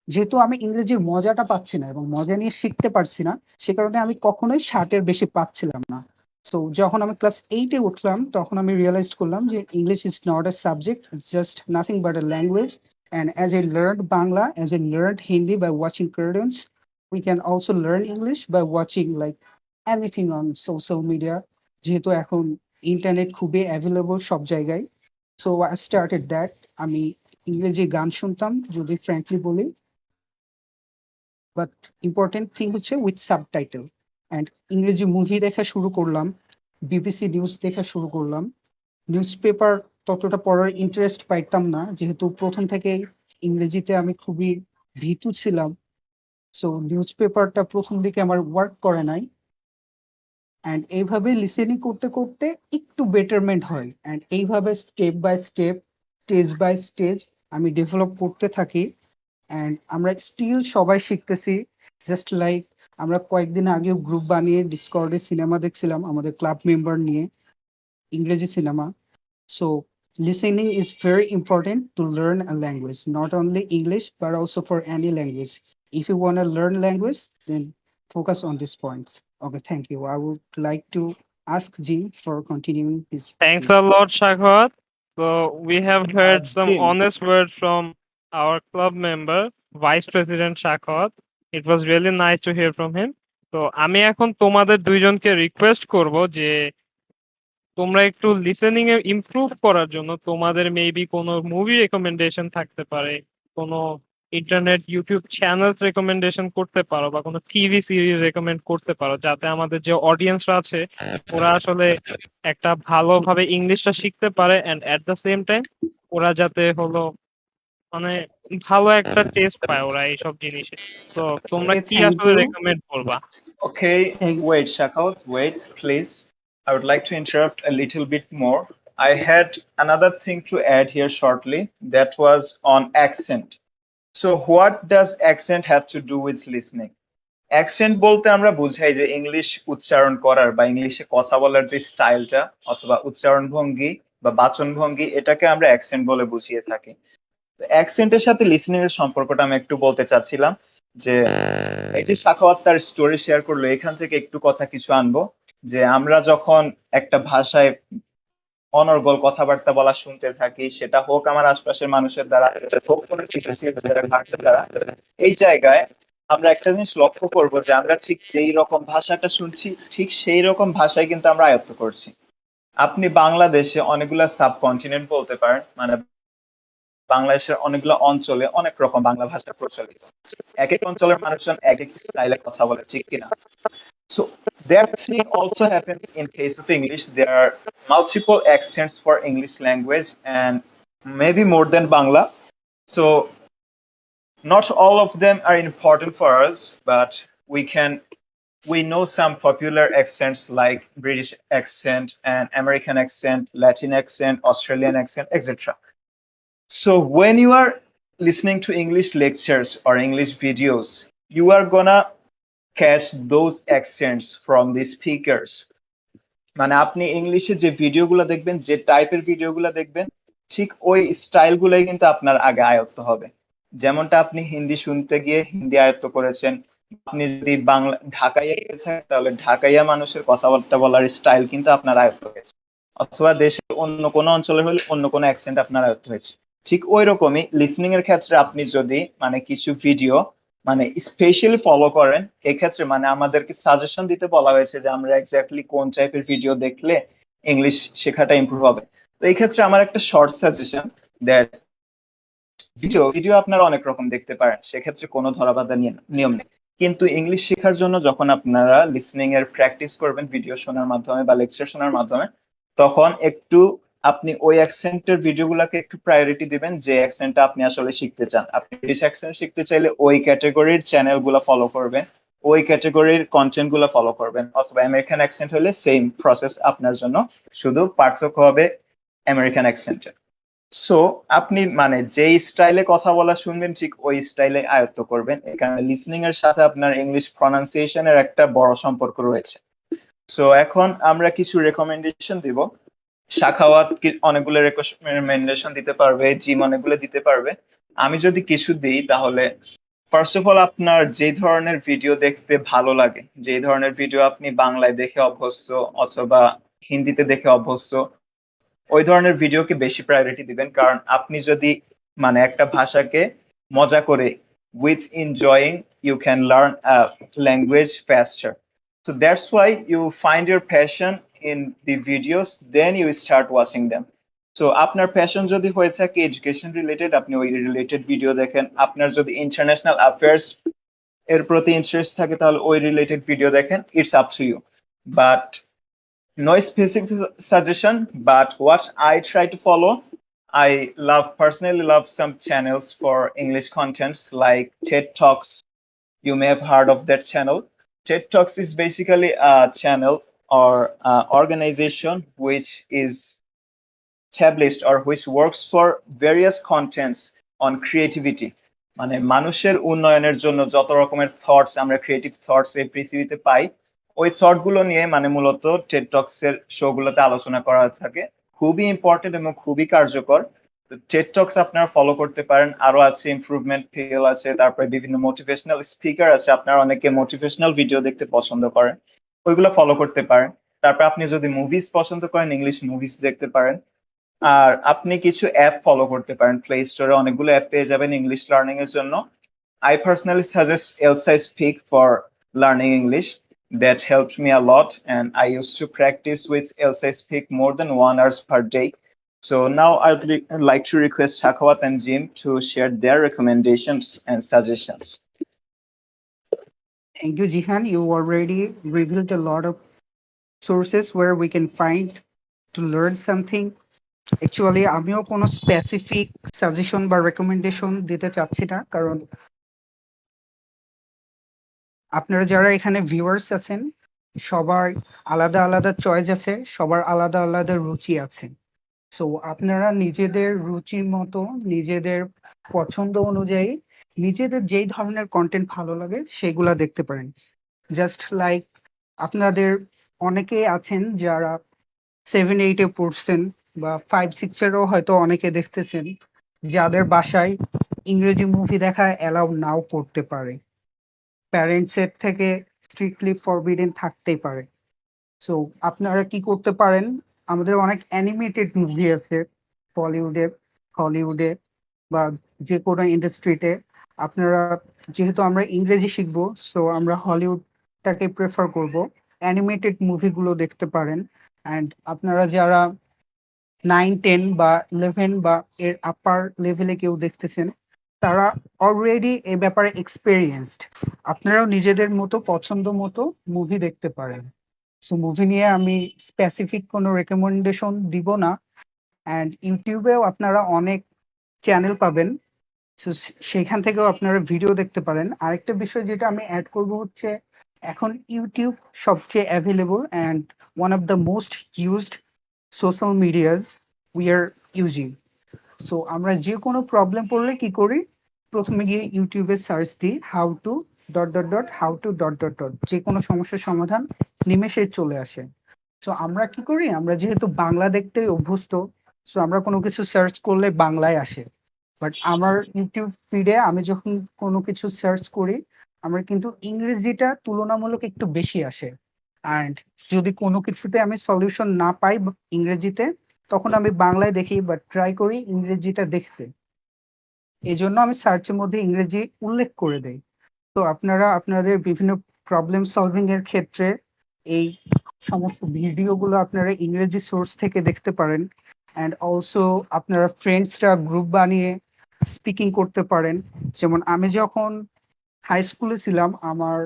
যেহেতু আমি ইংরেজির মজাটা পাচ্ছি না এবং মজা নিয়ে শিখতে পারছি না, সে কারণে আমি কখনোই 60-এর বেশি পাচ্ছিলাম না। সো যখন আমি ক্লাস 8-এ উঠলাম তখন আমি রিয়েলাইজ করলাম যে English is not a subject, it's just nothing but a language, and as I learned Bangla, as I learned Hindi by watching cartoons, we can also learn English by watching like anything on social media, যেহেতু এখন internet খুবই available সব জায়গায়। So I started that. আমি ইংরেজি গান শুনতাম যদি ফ্র্যাঙ্কলি বলি, বাট ইম্পর্টেন্ট থিং হচ্ছে উইথ সাবটাইটেল, অ্যান্ড ইংরেজি মুভি দেখা শুরু করলাম, বিবিসি নিউজ দেখা শুরু করলাম। নিউজ পেপার ততটা পড়ার ইন্টারেস্ট পাইতাম না, যেহেতু প্রথম থেকে ইংরেজিতে আমি খুবই ভীতু ছিলাম। সো নিউজ পেপারটা প্রথম দিকে আমার ওয়ার্ক করে নাই। অ্যান্ড এইভাবে লিসেনিং করতে করতে একটু বেটারমেন্ট হয়, অ্যান্ড এইভাবে step by step, stage by stage আমি ডেভেলপ করতে থাকি। অ্যান্ড আমরা স্টিল সবাই শিখতেছি। জাস্ট লাইক আমরা কয়েকদিন আগেও গ্রুপ বানিয়ে ডিসকর্ডে সিনেমা দেখছিলাম আমাদের ক্লাব মেম্বার নিয়ে, ইংরেজি cinema. So listening is very important to learn a language, not only English but also for any language. If you want to learn language, then focus on these points. Okay, thank you. I would like to ask Jim for continuing his Thanks speech. a lot, Shaghat. So we have heard some Jim. honest words from our club member, Vice President Shaghat. It was really nice to hear from him. তো আমি এখন তোমাদের দুইজনকে request করব যে তোমরা একটু listening এ improve করার জন্য তোমাদের মেবি কোনো মুভি রেকমেন্ডেশন থাকতে পারে, কোনো ইন্টারনেট ইউটিউব চ্যানেলস রেকমেন্ডেশন করতে পারো বা কোনো টিভি সিরিজ রেকমেন্ড করতে পারো, যাতে আমাদের যে অডিয়েন্সরা আছে ওরা আসলে একটা ভালোভাবে ইংলিশটা শিখতে পারে and at the same time ওরা যাতে হলো মানে ভালো একটা টেস্ট পায় ওরা এইসব জিনিসে। তো তোমরা Okay, কি thank আসলে you. রেকমেন্ড করবা? Okay, Thank wait, Shakal, wait, please. I would like to interrupt a little bit more. I had another thing to add here shortly, that was on accent. So what does accent have to do with listening? Accent বলতে আমরা বুঝাই যে English উচ্চারণ করার বা ইংলিশে কথা বলার যে স্টাইলটা অথবা উচ্চারণ ভঙ্গি বা বাচন ভঙ্গি, এটাকে আমরা অ্যাকসেন্ট বলে বুঝিয়ে থাকি। অ্যাকসেন্টের সাথে লিসনিং এর সম্পর্কটা আমি একটু বলতে চাচ্ছিলাম যে এই যে সাখাওয়াত তার স্টোরি শেয়ার করলো, এখান থেকে একটু কথা কিছু আনবো যে আমরা যখন একটা ভাষায় অনর্গল কথাবার্তা বলা শুনতে থাকি, সেটা হোক আমার আশপাশের মানুষের দ্বারা, হোক কোনো ভাষার দ্বারা, এই জায়গায় আমরা একটা জিনিস লক্ষ্য করব যে আমরা ঠিক যেই রকম ভাষাটা শুনছি ঠিক সেই রকম ভাষায় কিন্তু আমরা আয়ত্ত করছি। আপনি বাংলাদেশে অনেকগুলা সাবকন্টিনেন্ট বলতে পারেন, মানে বাংলাদেশের অনেকগুলো অঞ্চলে অনেক রকম বাংলা ভাষা প্রচলিত। এক এক অঞ্চলের মানুষজন এক এক স্টাইলে কথা বলে, ঠিক কিনা? So that thing also happens in case of English. There are multiple accents for English language and maybe more than Bangla. So not all of them are important for us, but we know some popular accents like British accent and American accent, Latin accent, Australian accent, etc. So when you are listening to English lectures or English videos, you are gonna catch those accents from the speakers. মানে আপনি ইংলিশে যে ভিডিওগুলো দেখবেন, যে টাইপের ভিডিওগুলো দেখবেন, ঠিক ওই স্টাইলগুলোই কিন্তু আপনার আগে আয়ত্ত হবে। যেমনটা আপনি হিন্দি শুনতে গিয়ে হিন্দি আয়ত্ত করেছেন, আপনি যদি বাংলা ঢাকাইয়া থাকেন তাহলে ঢাকাইয়া মানুষের কথাবার্তা বলার স্টাইল কিন্তু আপনার আয়ত্ত হয়েছে, অথবা দেশের অন্য কোনো অঞ্চলের হলে অন্য কোনো অ্যাকসেন্ট আপনার আয়ত্ত হয়েছে। ঠিক ওই রকমই লিসনিং এর ক্ষেত্রে আপনি যদি মানে কিছু ভিডিও মানে স্পেশালি ফলো করেন, এক্ষেত্রে মানে আমাদেরকে সাজেশন দিতে বলা হয়েছে যে আমরা এক্স্যাক্টলি কোন টাইপের ভিডিও দেখলে ইংলিশ শেখাটা ইমপ্রুভ হবে। তো এই ক্ষেত্রে আমার একটা শর্ট সাজেশন, দ্যাট ভিডিও আপনারা অনেক রকম দেখতে পারেন, সেক্ষেত্রে কোনো ধরাবাঁধা নিয়ম নেই। কিন্তু ইংলিশ শেখার জন্য যখন আপনারা লিসনিং এর প্র্যাকটিস করবেন ভিডিও শোনার মাধ্যমে বা লেকচার শোনার মাধ্যমে, তখন একটু আপনি ওই অ্যাকসেন্টের ভিডিওগুলোকে একটু প্রায়োরিটি দিবেন যে অ্যাকসেন্টটা আপনি আসলে শিখতে চান। আপনি ব্রিটিশ অ্যাকসেন্ট শিখতে চাইলে ওই ক্যাটাগরির চ্যানেলগুলো ফলো করবেন, ওই ক্যাটাগরির কন্টেন্ট গুলো ফলো করবেন, অথবা আমেরিকান অ্যাকসেন্ট হলে সেম প্রসেস আপনার জন্য, শুধু পার্থক্য হবে আমেরিকান অ্যাকসেন্টের। সো আপনি মানে যেই স্টাইলে কথা বলা শুনবেন ঠিক ওই স্টাইলে আয়ত্ত করবেন। এখানে লিসনিং এর সাথে আপনার ইংলিশ প্রনাউন্সিয়েশনের একটা বড় সম্পর্ক রয়েছে। সো এখন আমরা কিছু রেকমেন্ডেশন দিব। শাখাওয়াত অনেকগুলো রেকমেন্ডেশন দিতে পারবে, জিম অনেকগুলো দিতে পারবে। আমি যদি কিছু দিই তাহলে ফার্স্ট অফ অল আপনার যে ধরনের ভিডিও দেখতে ভালো লাগে, যে ধরনের ভিডিও আপনি বাংলায় দেখে অভ্যস্ত অথবা হিন্দিতে দেখে অভ্যস্ত, ওই ধরনের ভিডিওকে বেশি প্রায়োরিটি দিবেন। কারণ আপনি যদি মানে একটা ভাষাকে মজা করে with enjoying you can learn a language faster. So that's why you find your passion in the videos, then you start watching them. So আপনার প্যাশন যদি হয়ে থাকে এডুকেশন রিলেটেড, আপনি ওই রিলেটেড ভিডিও দেখেন। আপনার যদি ইন্টারন্যাশনাল অ্যাফেয়ার্স এর প্রতি ইন্টারেস্ট থাকে তাহলে ওই রিলেটেড ভিডিও দেখেন, it's up to you. But no specific suggestion, but what I try to follow, I personally love some channels for English contents like TED Talks. You may have heard of that channel. TED Talks is basically a channel or organization which is established or which works for various contents on creativity. মানে মানুষের উন্নয়নের জন্য যত রকমের thoughts আমরা creative thoughts এই পৃথিবীতে পাই, ওই থট গুলো নিয়ে মানে মূলত টেড টক্স এর শো গুলোতে আলোচনা করা থাকে। খুবই ইম্পর্টেন্ট এবং খুবই কার্যকর। টেড টক্স আপনারা ফলো করতে পারেন। আরো আছে ইমপ্রুভমেন্ট ফেল আছে, তারপরে বিভিন্ন মোটিভেশনাল স্পিকার আছে। আপনারা অনেকে মোটিভেশনাল ভিডিও দেখতে পছন্দ করেন, ওইগুলো ফলো করতে পারেন। তারপর আপনি যদি মুভিজ পছন্দ করেন, ইংলিশ মুভিজ দেখতে পারেন। আর আপনি কিছু অ্যাপ ফলো করতে পারেন। প্লে স্টোরে অনেকগুলো অ্যাপ পেয়ে যাবেন ইংলিশ লার্নিং এর জন্য। I personally suggest Elsa Speak for learning English. That helped me a lot, and I used to practice with Elsa Speak more than 1 hour per day. So now I'd like to request Shakhawat and Jim to share their recommendations and suggestions. Thank you, Jihan. You already revealed a lot of sources where we can find to learn something. Actually, আমিও কোনো specific suggestion বা recommendation দিতে চাচ্ছি না, কারণ আপনারা যারা এখানে ভিউয়ার্স আছেন সবার আলাদা আলাদা চয়েস আছে, সবার আলাদা আলাদা রুচি আছে। সো আপনারা নিজেদের রুচির মতো, নিজেদের পছন্দ অনুযায়ী, নিজেদের যেই ধরনের কন্টেন্ট ভালো লাগে সেগুলা দেখতে পারেন। জাস্ট লাইক আপনাদের অনেকেই আছেন যারা 7-8-এ পড়ছেন বা 5-6-এরও হয়তো অনেকে দেখতেছেন, যাদের বাসায় ইংরেজি মুভি দেখা অ্যালাউ নাও করতে পারে, প্যারেন্টস এর থেকে স্ট্রিক্টলি ফরবিডেন থাকতেই পারে। সো আপনারা কি করতে পারেন, আমাদের অনেক অ্যানিমেটেড মুভি আছে বলিউডে, হলিউডে বা যে কোনো ইন্ডাস্ট্রিতে। আপনারা, যেহেতু আমরা ইংরেজি শিখবো, সো আমরা হলিউডটাকে প্রেফার করব। অ্যানিমেটেড মুভিগুলো দেখতে পারেন। অ্যান্ড আপনারা যারা 9-10 বা 11 বা এর আপার লেভেলে কেউ দেখতেছেন, তারা অলরেডি এ ব্যাপারে এক্সপেরিয়েন্সড। আপনারাও নিজেদের মতো পছন্দ মতো মুভি দেখতে পারেন। সো মুভি নিয়ে আমি স্পেসিফিক কোনো রেকমেন্ডেশন দিব না। অ্যান্ড ইউটিউবেও আপনারা অনেক চ্যানেল পাবেন, সো সেখান থেকেও আপনারা ভিডিও দেখতে পারেন। আরেকটা বিষয় যেটা আমি অ্যাড করব হচ্ছে, এখন ইউটিউব সবচেয়ে available and one of the most used social medias we are using. So আমরা যে কোনো প্রবলেম পড়লে কি করি, প্রথমে গিয়ে ইউটিউবে সার্চ দিই হাউ টু যে কোনো সমস্যার সমাধান নিমেষে চলে আসে। সো আমরা কি করি, আমরা যেহেতু বাংলা দেখতে অভ্যস্ত, সো আমরা কোনো কিছু সার্চ করলে বাংলায় আসে। বাট আমার ইউটিউব ফিডে আমি যখন কোনো কিছু সার্চ করি, আমার কিন্তু ইংরেজিটা তুলনামূলক একটু বেশি আসে। অ্যান্ড যদি কোনো কিছুতে আমি সলিউশন না পাই ইংরেজিতে, তখন আমি বাংলায় দেখি, বাট ট্রাই করি ইংরেজিটা দেখতে। এই জন্য আমি সার্চের মধ্যে ইংরেজি উল্লেখ করে দেই। তো আপনারা আপনাদের বিভিন্ন প্রবলেম সলভিং এর ক্ষেত্রে এই সমস্ত ভিডিওগুলো আপনারা ইংরেজি সোর্স থেকে দেখতে পারেন। অ্যান্ড অলসো আপনারা ফ্রেন্ডসরা গ্রুপ বানিয়ে স্পিকিং করতে পারেন। যেমন আমি যখন হাই স্কুলে ছিলাম, আমার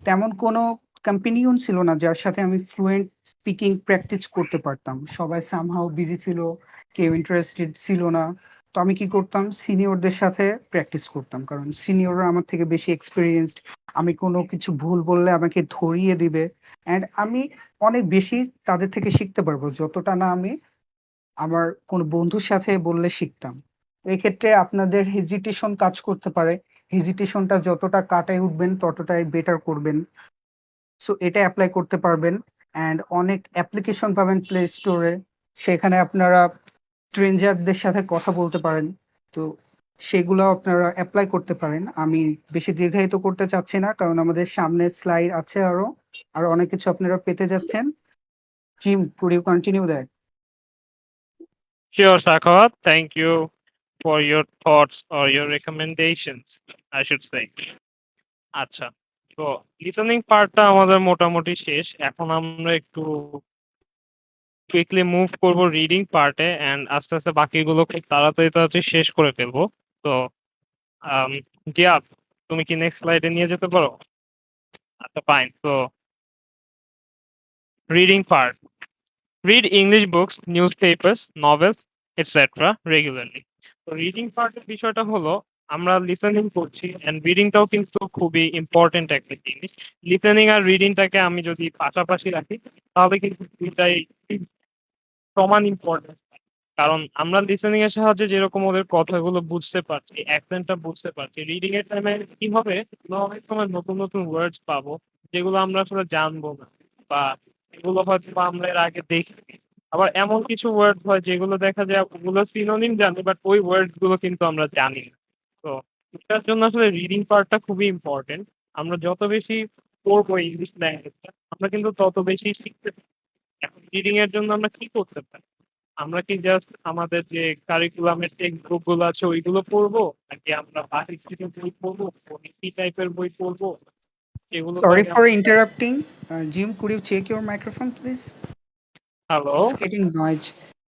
তেমন কোনো কম্পেনিয়ন ছিল না যার সাথে আমি ফ্লুয়েন্ট স্পিকিং প্র্যাকটিস করতে পারতাম। সবাই সামহাও বিজি ছিল, কেউ ইন্টারেস্টেড ছিল না। তো আমি কি করতাম, সিনিয়রদের সাথে প্র্যাকটিস করতাম, কারণ সিনিয়ররা আমার থেকে বেশি এক্সপিরিয়েন্সড। আমি কোনো কিছু ভুল বললে আমাকে ধরিয়ে দিবে, অ্যান্ড আমি অনেক বেশি তাদের থেকে শিখতে পারবো, যতটা না আমি আমার কোনো বন্ধুর সাথে বললে শিখতাম। এক্ষেত্রে আপনাদের হেজিটেশন কাজ করতে পারে, হেজিটেশনটা যতটা কাটায় উঠবেন ততটাই বেটার করবেন। সো এটা অ্যাপ্লাই করতে পারবেন। অ্যান্ড অনেক অ্যাপ্লিকেশন পাবেন প্লে স্টোরে, সেখানে আপনারা স্ট্রেঞ্জারদের সাথে কথা বলতে পারেন। তো সেগুলো আপনারা অ্যাপ্লাই করতে পারেন। আমি বেশি দীর্ঘায়িত করতে চাচ্ছি না, কারণ আমাদের সামনে স্লাইড আছে, আরো আরো অনেক কিছু আপনারা পেতে যাচ্ছেন। Jim, could you continue that? Sure, Sakhawat. Thank you for your thoughts or your recommendations, I should say. আচ্ছা, তো লিসেনিং পার্টটা আমাদের মোটামুটি শেষ। এখন আমরা একটু কুইকলি মুভ করব রিডিং পার্টে, এন্ড আস্তে আস্তে বাকিগুলো খুব তাড়াতাড়ি শেষ করে ফেলবো। তো জিয়া, তুমি কি নেক্সট স্লাইডে নিয়ে যেতে পারো? আচ্ছা, ফাইন। তো reading part. Read English books, newspapers, novels, etcetera regularly. তো রিডিং পার্টের বিষয়টা হলো আমরা লিসেনিং করছি অ্যান্ড রিডিংটাও কিন্তু খুবই ইম্পর্টেন্ট একটা জিনিস। লিসেনিং আর রিডিংটাকে আমি যদি পাশাপাশি রাখি তাহলে কিন্তু ২ টাই সমান ইম্পর্টেন্ট। কারণ আমরা লিসেনিং এর সাহায্যে যেরকম ওদের কথাগুলো বুঝতে পারছি, অ্যাকসেন্টটা বুঝতে পারছি। রিডিং এর টাইমে কি হবে? আমরা অনেক সময় নতুন, নতুন ওয়ার্ডস পাবো যেগুলো আমরা আসলে জানবো না বা এগুলো হয়তোবা আমরা এর আগে দেখিনি। আবার এমন কিছু ওয়ার্ড হয় যেগুলো দেখা যায় ওগুলো সিনোনিম জানি বাট ওই ওয়ার্ডস গুলো কিন্তু আমরা জানি না। তো এটার জন্য আসলে রিডিং পার্টটা খুবই ইম্পর্টেন্ট। আমরা যত বেশি পড়বো ইংলিশ ল্যাঙ্গুয়েজটা আমরা কিন্তু তত বেশি শিখতে পারবো। এখন রিডিং এর জন্য আমরা কি করতে পারি? আমরা কি জাস্ট আমাদের যে কারিকুলামের টেক্সট বুক গুলো আছে ওইগুলো পড়বো? নাকি আমরা বাহির থেকে বই পড়বো? কি টাইপের বই পড়বো? সেগুলোকে Sorry আগে for interrupting. Jim, could you check your microphone, please? Hello? It's getting noise.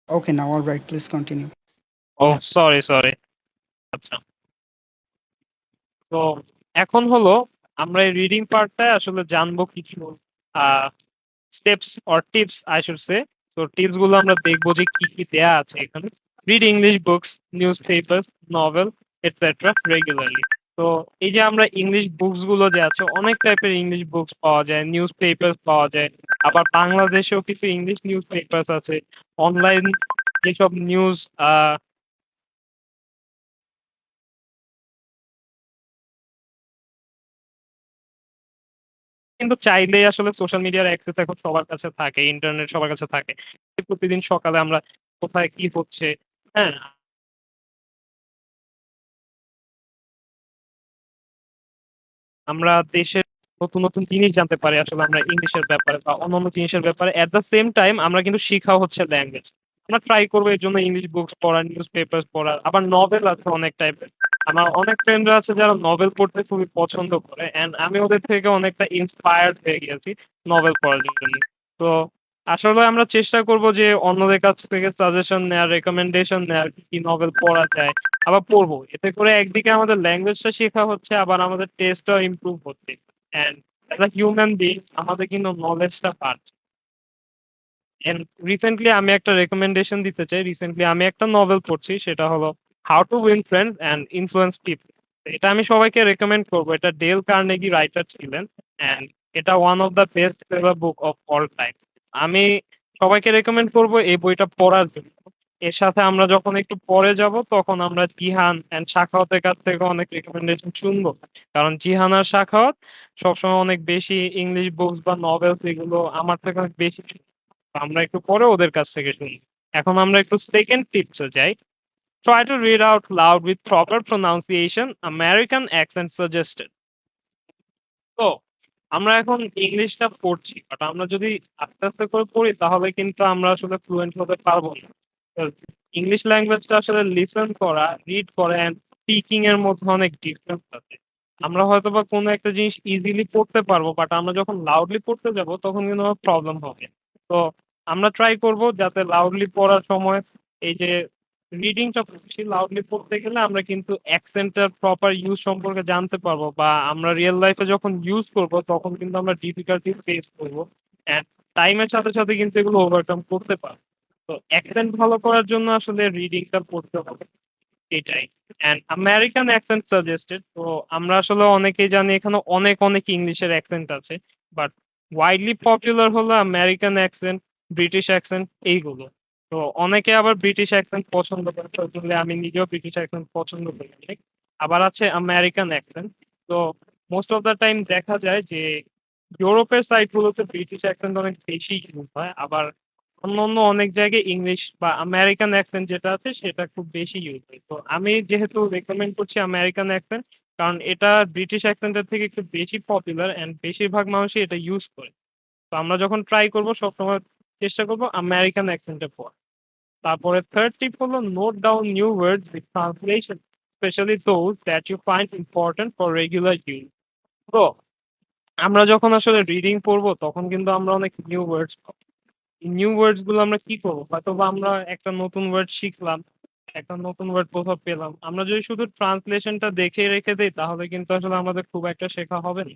Okay, now all right. Please continue. Oh sorry. আচ্ছা। তো এখন হলো আমরা এই রিডিং পার্টটায় আসলে জানবো কিছু uh steps or tips I should say. So tips গুলো আমরা দেখবো যে কি, কি দেয়া আছে এখানে। Read English books, newspapers, novel etcetera regularly. তো এই যে আমরা ইংলিশ বুকস গুলো যে আছে অনেক টাইপের ইংলিশ বুকস পাওয়া যায়, নিউজ পেপারস পাওয়া যায়। আবার বাংলাদেশেও কিছু ইংলিশ নিউজ পেপারস আছে। অনলাইন যেসব নিউজ আ কিন্তু চাইলেই আসলে সোশ্যাল মিডিয়ার অ্যাক্সেস এখন সবার কাছে থাকে, ইন্টারনেট সবার কাছে থাকে। প্রতিদিন সকালে আমরা কোথায় কি হচ্ছে, হ্যাঁ? আমরা দেশের নতুন, নতুন জিনিস জানতে পারি আসলে আমরা ইংলিশের ব্যাপারে বা অন্যান্য জিনিসের ব্যাপারে। এট দ্য সেম টাইম আমরা কিন্তু শিখাও হচ্ছে ল্যাঙ্গুয়েজ। আমরা ট্রাই করব এর জন্য ইংলিশ বুকস পড়ার, নিউজ পেপারস পড়ার। আবার নভেল আছে অনেক টাইপের। আমার অনেক ফ্রেন্ডরা আছে যারা নভেল পড়তে খুবই পছন্দ করে অ্যান্ড আমি ওদের থেকে অনেকটা ইন্সপায়ার্ড হয়ে গিয়েছি নভেল পড়ার জন্য। তো আসলে আমরা চেষ্টা করব যে অন্যদের কাছ থেকে সাজেশন নেয়ার, রিকমেন্ডেশন নেয়ার কি, কি নভেল পড়া যায়। আবার পড়বো। এতে করে একদিকে আমাদের ল্যাঙ্গুয়েজটা শেখা হচ্ছে আবার আমাদের টেস্টটাও ইমপ্রুভ হচ্ছে। And as a human being আমাদের কিন্তু নলেজটা বাড়ছে। অ্যান্ড রিসেন্টলি আমি একটা রেকমেন্ডেশন দিতে চাই। রিসেন্টলি আমি একটা নভেল পড়ছি সেটা হলো 'how to win friends and influence people'. এটা আমি সবাইকে রেকমেন্ড করব। এটা ডেল কার্নেগি রাইটার ছিলেন অ্যান্ড এটা one of the best seller book of all time. আমি সবাইকে রেকমেন্ড করব এই বইটা পড়ার জন্য। এর সাথে আমরা যখন একটু পরে যাব তখন আমরা জিহান অ্যান্ড সাখাওয়াতের কাছ থেকে অনেক রিকমেন্ডেশন শুনবো। কারণ জিহান আর সাখাওয়াত সবসময় অনেক বেশি ইংলিশ বুকস বা নভেলস এগুলো আমার থেকে অনেক বেশি আমরা একটু পরে ওদের কাছ থেকে শুনি। এখন আমরা একটু সেকেন্ড টিপসে যাই। Try to read out loud with proper pronunciation, American accent suggested. তো আমরা এখন ইংলিশটা পড়ছি। বাট আমরা যদি আস্তে, আস্তে করে পড়ি তাহলে কিন্তু আমরা আসলে ফ্লুয়েন্ট হতে পারব না। ইংলিশ ল্যাঙ্গুয়েজটা আসলে লিসেন করা, রিড করা অ্যান্ড স্পিকিং এর মধ্যে অনেক ডিফারেন্স আছে। আমরা হয়তোবা কোনো একটা জিনিস ইজিলি পড়তে পারবো বাট আমরা যখন লাউডলি পড়তে যাব তখন কিন্তু আমার প্রবলেম হবে। তো আমরা ট্রাই করব যাতে লাউডলি পড়ার সময় এই যে রিডিংটা পড়ছি লাউডলি পড়তে গেলে আমরা কিন্তু অ্যাকসেন্টের প্রপার ইউজ সম্পর্কে জানতে পারবো বা আমরা রিয়েল লাইফে যখন ইউজ করব তখন কিন্তু আমরা ডিফিকাল্টি ফেস করব। অ্যান্ড টাইমের সাথে, সাথে কিন্তু এগুলো ওভারকাম করতে পারবো। তো অ্যাকসেন্ট ভালো করার জন্য আসলে রিডিংটা পড়তে হবে। এটাই। And American accent suggested. তো আমরা আসলে অনেকেই জানি এখানে অনেক, অনেক ইংলিশের অ্যাকসেন্ট আছে। বাট ওয়াইডলি পপুলার হলো আমেরিকান অ্যাকসেন্ট, ব্রিটিশ অ্যাকসেন্ট এইগুলো। তো অনেকে আবার ব্রিটিশ অ্যাকসেন্ট পছন্দ করে। আসলে আমি নিজেও ব্রিটিশ অ্যাকসেন্ট পছন্দ করি অনেক। আবার আছে আমেরিকান অ্যাকসেন্ট। তো মোস্ট অফ দ্যা টাইম দেখা যায় যে ইউরোপের সাইড গুলোতে ব্রিটিশ অ্যাকসেন্ট অনেক বেশি ইউজ হয়। আবার অন্যান্য অনেক জায়গায় ইংলিশ বা আমেরিকান অ্যাকসেন্ট যেটা আছে সেটা খুব বেশি ইউজ হয়। তো আমি যেহেতু রেকমেন্ড করছি আমেরিকান অ্যাকসেন্ট কারণ এটা ব্রিটিশ অ্যাকসেন্টের থেকে একটু বেশি পপুলার অ্যান্ড বেশিরভাগ মানুষই এটা ইউজ করে। তো আমরা যখন ট্রাই করব সবসময় চেষ্টা করব আমেরিকান অ্যাকসেন্টে পড়ার। তারপরে থার্ড টিপ হলো note down new words with translation, specially those that you find important for regular use. তো আমরা যখন আসলে রিডিং পড়বো তখন কিন্তু আমরা অনেক নিউ ওয়ার্ডস পাবো। নিউ ওয়ার্ডস গুলো আমরা কি করবো? হয়তোবা আমরা একটা নতুন ওয়ার্ড শিখলাম, একটা নতুন ওয়ার্ড কোথাও পেলাম। আমরা যদি শুধু ট্রান্সলেশনটা দেখে রেখে দেই তাহলে কিন্তু আসলে আমাদের খুব একটা শেখা হবে না।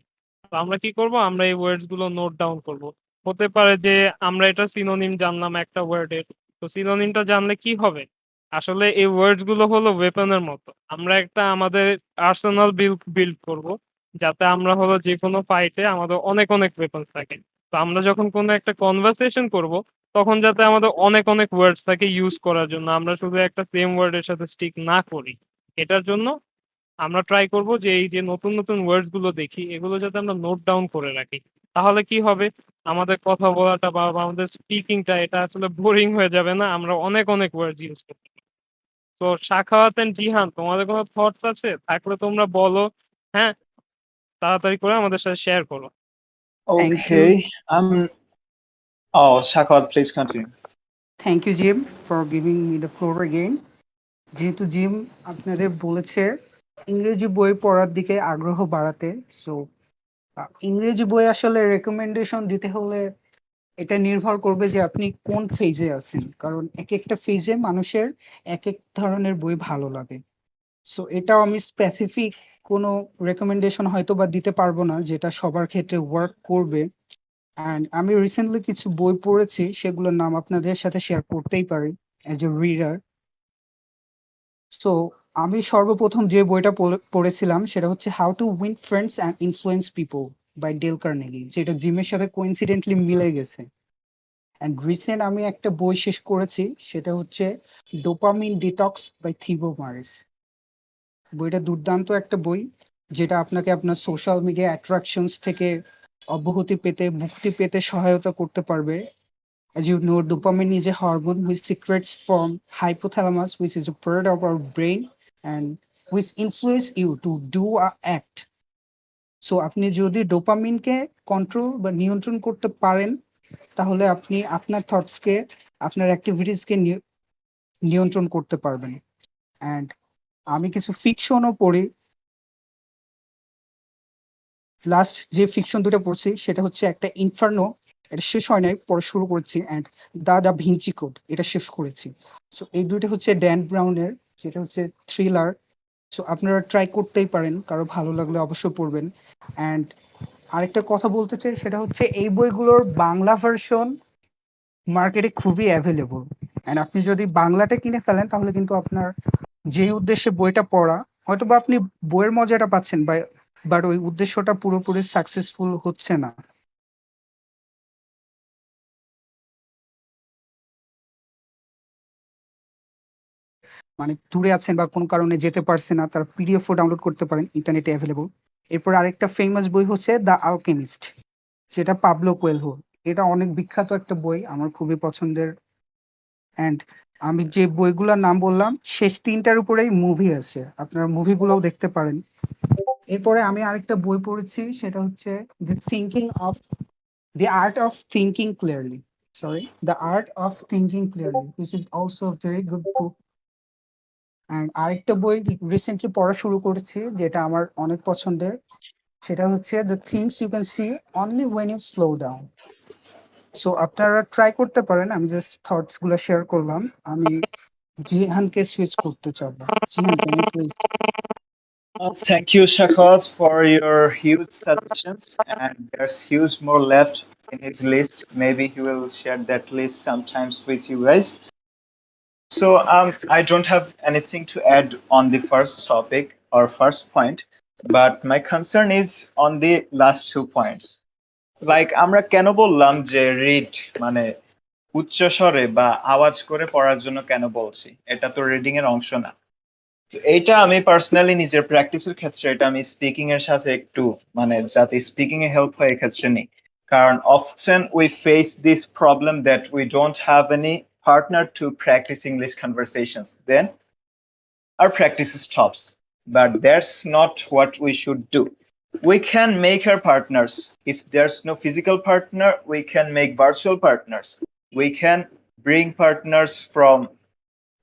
তো আমরা কি করবো? আমরা এই ওয়ার্ডস গুলো নোট ডাউন করবো। হতে পারে যে আমরা এটা সিনোনিম জানলাম একটা ওয়ার্ডের। তো সিনোনিমটা জানলে কি হবে? আসলে এই ওয়ার্ডস গুলো হলো ওয়েপনের মতো। আমরা একটা আমাদের আর্সেনাল বিল্ড করব। যাতে আমরা হলো যেকোনো ফাইটে আমাদের অনেক, অনেক ওয়েপনস থাকে। তো আমরা যখন কোনো একটা কনভারসেশন করব, তখন যাতে আমাদের অনেক, অনেক ওয়ার্ডস থাকে ইউজ করার জন্য। আমরা শুধু একটা সেম ওয়ার্ডের সাথে স্টিক না করি। এটার জন্য আমরা ট্রাই করব যে এই যে নতুন, নতুন ওয়ার্ডস গুলো দেখি এগুলো যাতে আমরা নোট ডাউন করে রাখি। তাহলে কি হবে? আমাদের কথা বলাটা বা আমাদের স্পিকিংটা এটা আসলে বোরিং হয়ে যাবে না। আমরা অনেক, অনেক ওয়ার্ডস ইউজ করব। তো সাখাওয়াত এন্ড জিহান তোমাদের কোনো থটস আছে? থাকলে তোমরা বলো। হ্যাঁ, তাড়াতাড়ি করে আমাদের সাথে শেয়ার করো। Thank you Okay. Oh, Shakot, please continue. Thank you Jim for giving me the floor again. যেহেতু জিম আপনাদের বলেছে ইংরেজি বই পড়ার দিকে আগ্রহ বাড়াতে, সো ইংরেজি বই আসলে রেকমেন্ডেশন দিতে হলে এটা নির্ভর করবে যে আপনি কোন ফেজে আছেন, কারণ এক একটা ফেজে মানুষের এক এক ধরনের বই ভালো লাগে। সো এটাও আমি স্পেসিফিক কোনো রেকমেন্ডেশন হয়তো বা দিতে পারবো না যেটা সবার ক্ষেত্রে ওয়ার্ক করবে। অ্যান্ড আমি রিসেন্টলি কিছু বই পড়েছি, সেগুলোর নাম আপনাদের সাথে শেয়ার করতেই পারি অ্যাজ এ রিডার। সো আমি সর্বপ্রথম যে বইটা পড়েছিলাম সেটা হচ্ছে how to win friends and influence people by Dale Carnegie, যেটা জিমের সাথে কোইন্সিডেন্টলি মিলে গেছে। অ্যান্ড রিসেন্ট আমি একটা বই শেষ করেছি, সেটা হচ্ছে ডোপামিন ডিটক্স বাই থিবো মারিস। বইটা দুর্দান্ত একটা বই, যেটা আপনাকে আপনার সোশ্যাল মিডিয়া অ্যাট্রাকশনস থেকে অব্যাহতি পেতে, মুক্তি পেতে সহায়তা করতে পারবে। As you know, dopamine is a hormone which secretes from hypothalamus, which is a part of our brain and which influence you to do a act. So আপনি যদি ডোপামিনকে কন্ট্রোল বা নিয়ন্ত্রণ করতে পারেন, তাহলে আপনি আপনার থটসকে, আপনার অ্যাক্টিভিটিসকে নিয়ন্ত্রণ করতে পারবেন। অ্যান্ড আমি কিছু ফিকশনও পড়ি। লাস্ট যে ফিকশন দুটো পড়ছি সেটা হচ্ছে একটা ইনফার্নো, এটা শেষ হয় নাই, পড়া শুরু করেছি, অ্যান্ড দা ভিঞ্চি কোড, এটা শেষ করেছি। সো এই দুটো হচ্ছে ড্যান ব্রাউনের, যেটা হচ্ছে থ্রিলার। সো আপনারা ট্রাই করতেই পারেন, কারো ভালো লাগলে অবশ্যই পড়বেন। অ্যান্ড আরেকটা কথা বলতে চাই, সেটা হচ্ছে এই বইগুলোর বাংলা ভার্সন মার্কেটে খুবই অ্যাভেলেবল। অ্যান্ড আপনি যদি বাংলাটা কিনে ফেলেন তাহলে কিন্তু আপনার যে উদ্দেশ্যে বইটা পড়া, হয়তো বা আপনি বইয়ের মজাটা পাচ্ছেন, বাট ওই উদ্দেশ্যটা পুরোপুরি সাকসেসফুল হচ্ছে না। মানে দূরে আছেন বা কোনো কারণে যেতে পারছেন না, তার পিডিএফও ডাউনলোড করতে পারেন, ইন্টারনেটে অ্যাভেলেবল। এরপর আরেকটা ফেমাস বই হচ্ছে দ্য আলকেমিস্ট, যেটা পাবলো কোয়েলহো। এটা অনেক বিখ্যাত একটা বই, আমার খুবই পছন্দের। অ্যান্ড আমি যে বইগুলোর নাম বললাম শেষ তিনটার উপরেই মুভি আছে, আপনারা মুভিগুলোও দেখতে পারেন। এরপরে আমি আরেকটা বই পড়েছি, সেটা হচ্ছে The Art of Thinking Clearly. Sorry, The Art of Thinking Clearly, which is also a very good book. And আরেকটা বই রিসেন্টলি পড়া শুরু করেছি, যেটা আমার অনেক পছন্দের, সেটা হচ্ছে the things you can see only when you slow down. So আপনারা ট্রাই করতে পারেন। আমি জাস্ট থটস গুলো শেয়ার করলাম। আমি জিহানকে সুইচ করতে চাবো। Jihan, can you please? Thank you, Shakot, for your huge suggestions. And there's huge more left in his list. Maybe he will share that list sometimes with you guys. So I don't have anything to add on the first topic or first point, but my concern is on the last 2 points. Like আমরা কেন বললাম যে read মানে উচ্চ স্বরে বা আওয়াজ করে পড়ার জন্য কেন বলছি, এটা তো রিডিং এর অংশ না। তো এইটা আমি পার্সোনালি নিজের প্র্যাকটিসের ক্ষেত্রে এটা আমি স্পিকিং এর সাথে একটু মানে যাতে স্পিকিং এ হেল্প হয় এক্ষেত্রে নেই। কারণ often we face this problem that we don't have any partner to practice English conversations, then our practice stops. But that's not what we should do. We can make our partners. If there's no physical partner, we can make virtual partners. We can bring partners from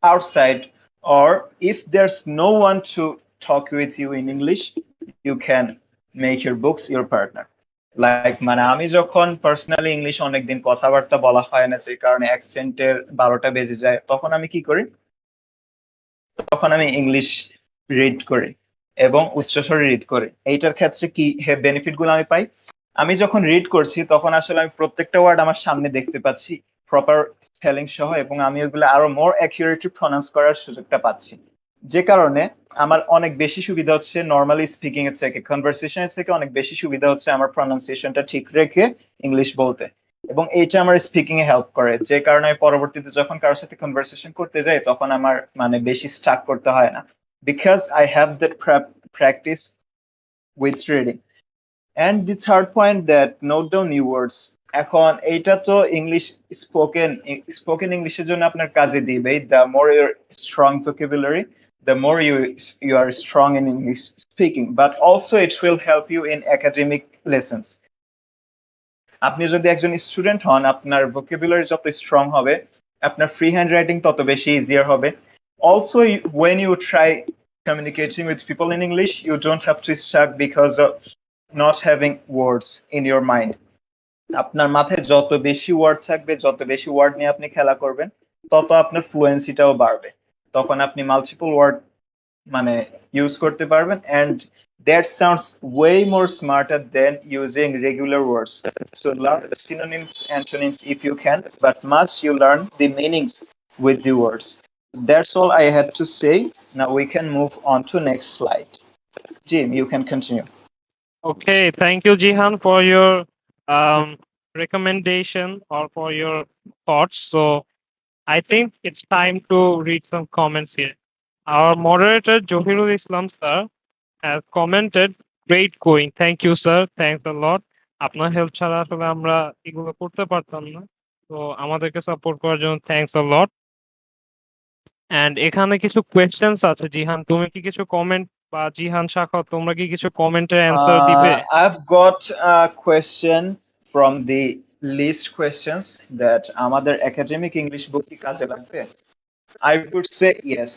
outside, or if there's no one to talk with you in English, you can make your books your partner. Like মানে আমি যখন personally English অনেকদিন কথাবার্তা বলা হয় না যে কারণে অ্যাকসেন্টের 12টা বেজে যায়, তখন আমি কি করি, তখন আমি ইংলিশ রিড করি এবং উচ্চস্বরে রিড করি। এইটার ক্ষেত্রে কি বেনিফিট গুলো আমি পাই, আমি যখন রিড করছি তখন আসলে আমি প্রত্যেকটা ওয়ার্ড আমার সামনে দেখতে পাচ্ছি, প্রপার স্পেলিং সহ, এবং আমি ওগুলো আরো মোর অ্যাকুরেটলি প্রনাউন্স করার সুযোগটা পাচ্ছি, যে কারণে আমার অনেক বেশি সুবিধা হচ্ছে নর্মালি স্পিকিং এর থেকে, কনভারসেশনের থেকে অনেক বেশি সুবিধা হচ্ছে আমার প্রনাউন্সিয়েশনটা ঠিক রেখে ইংলিশ বলতে, এবং এইটা আমার স্পিকিং এ হেল্প করে, যে কারণে আমি পরবর্তীতে যখন কারোর সাথে কনভারসেশন করতে যাই তখন আমার মানে বেশি স্টাক করতে হয় না, because I have that practice with reading. And the third point, that note down new words. এখন এইটা তো ইংলিশ স্পোকেন ইংলিশের জন্য আপনার কাজে দিবেই, the more your strong vocabulary, the more you are strong in English speaking, but also it will help you in academic lessons. আপনি যদি একজন স্টুডেন্ট হন, আপনার ভোকাবুলারি যত স্ট্রং হবে, আপনার ফ্রি হ্যান্ড রাইটিং তত বেশি ইজিয়ার হবে। Also, when you try communicating with people in English, you don't have to stuck because of not having words in your mind. আপনার মাথায় যত বেশি ওয়ার্ড থাকবে, যত বেশি ওয়ার্ড নিয়ে আপনি খেলা করবেন, তত আপনার ফ্লুয়েন্সিটাও বাড়বে, তখন আপনি মাল্টিপল ওয়ার্ড মানে ইউজ করতে পারবেন, and that sounds way more smarter than using regular words. So learn synonyms, antonyms if you can, but must you learn the meanings with the words. That's all I had to say. Now we can move on to next slide. Jim, you can continue. Okay, thank you, Jihan, for your um, recommendation or for your thoughts. So I think it's time to read some comments here. Our moderator, Johirul Islam sir, has commented, great going. Thank you, sir. Thanks a lot. আপনার help ছাড়া আসলে আমরা এগুলো করতে পারতাম না। তো আমাদেরকে সাপোর্ট করার জন্য থ্যাঙ্কস আ লট। এন্ড এখানে কিছু কোয়েশ্চেন্স আছে। জিহান, তুমি কি কিছু কমেন্ট বা জিহান শাখাওয়াত তোমরা কি কিছু কমেন্টের অ্যান্সার দিবে? I've got a question from the list questions that আমাদের academic English book কি কাজে লাগবে? I would say yes.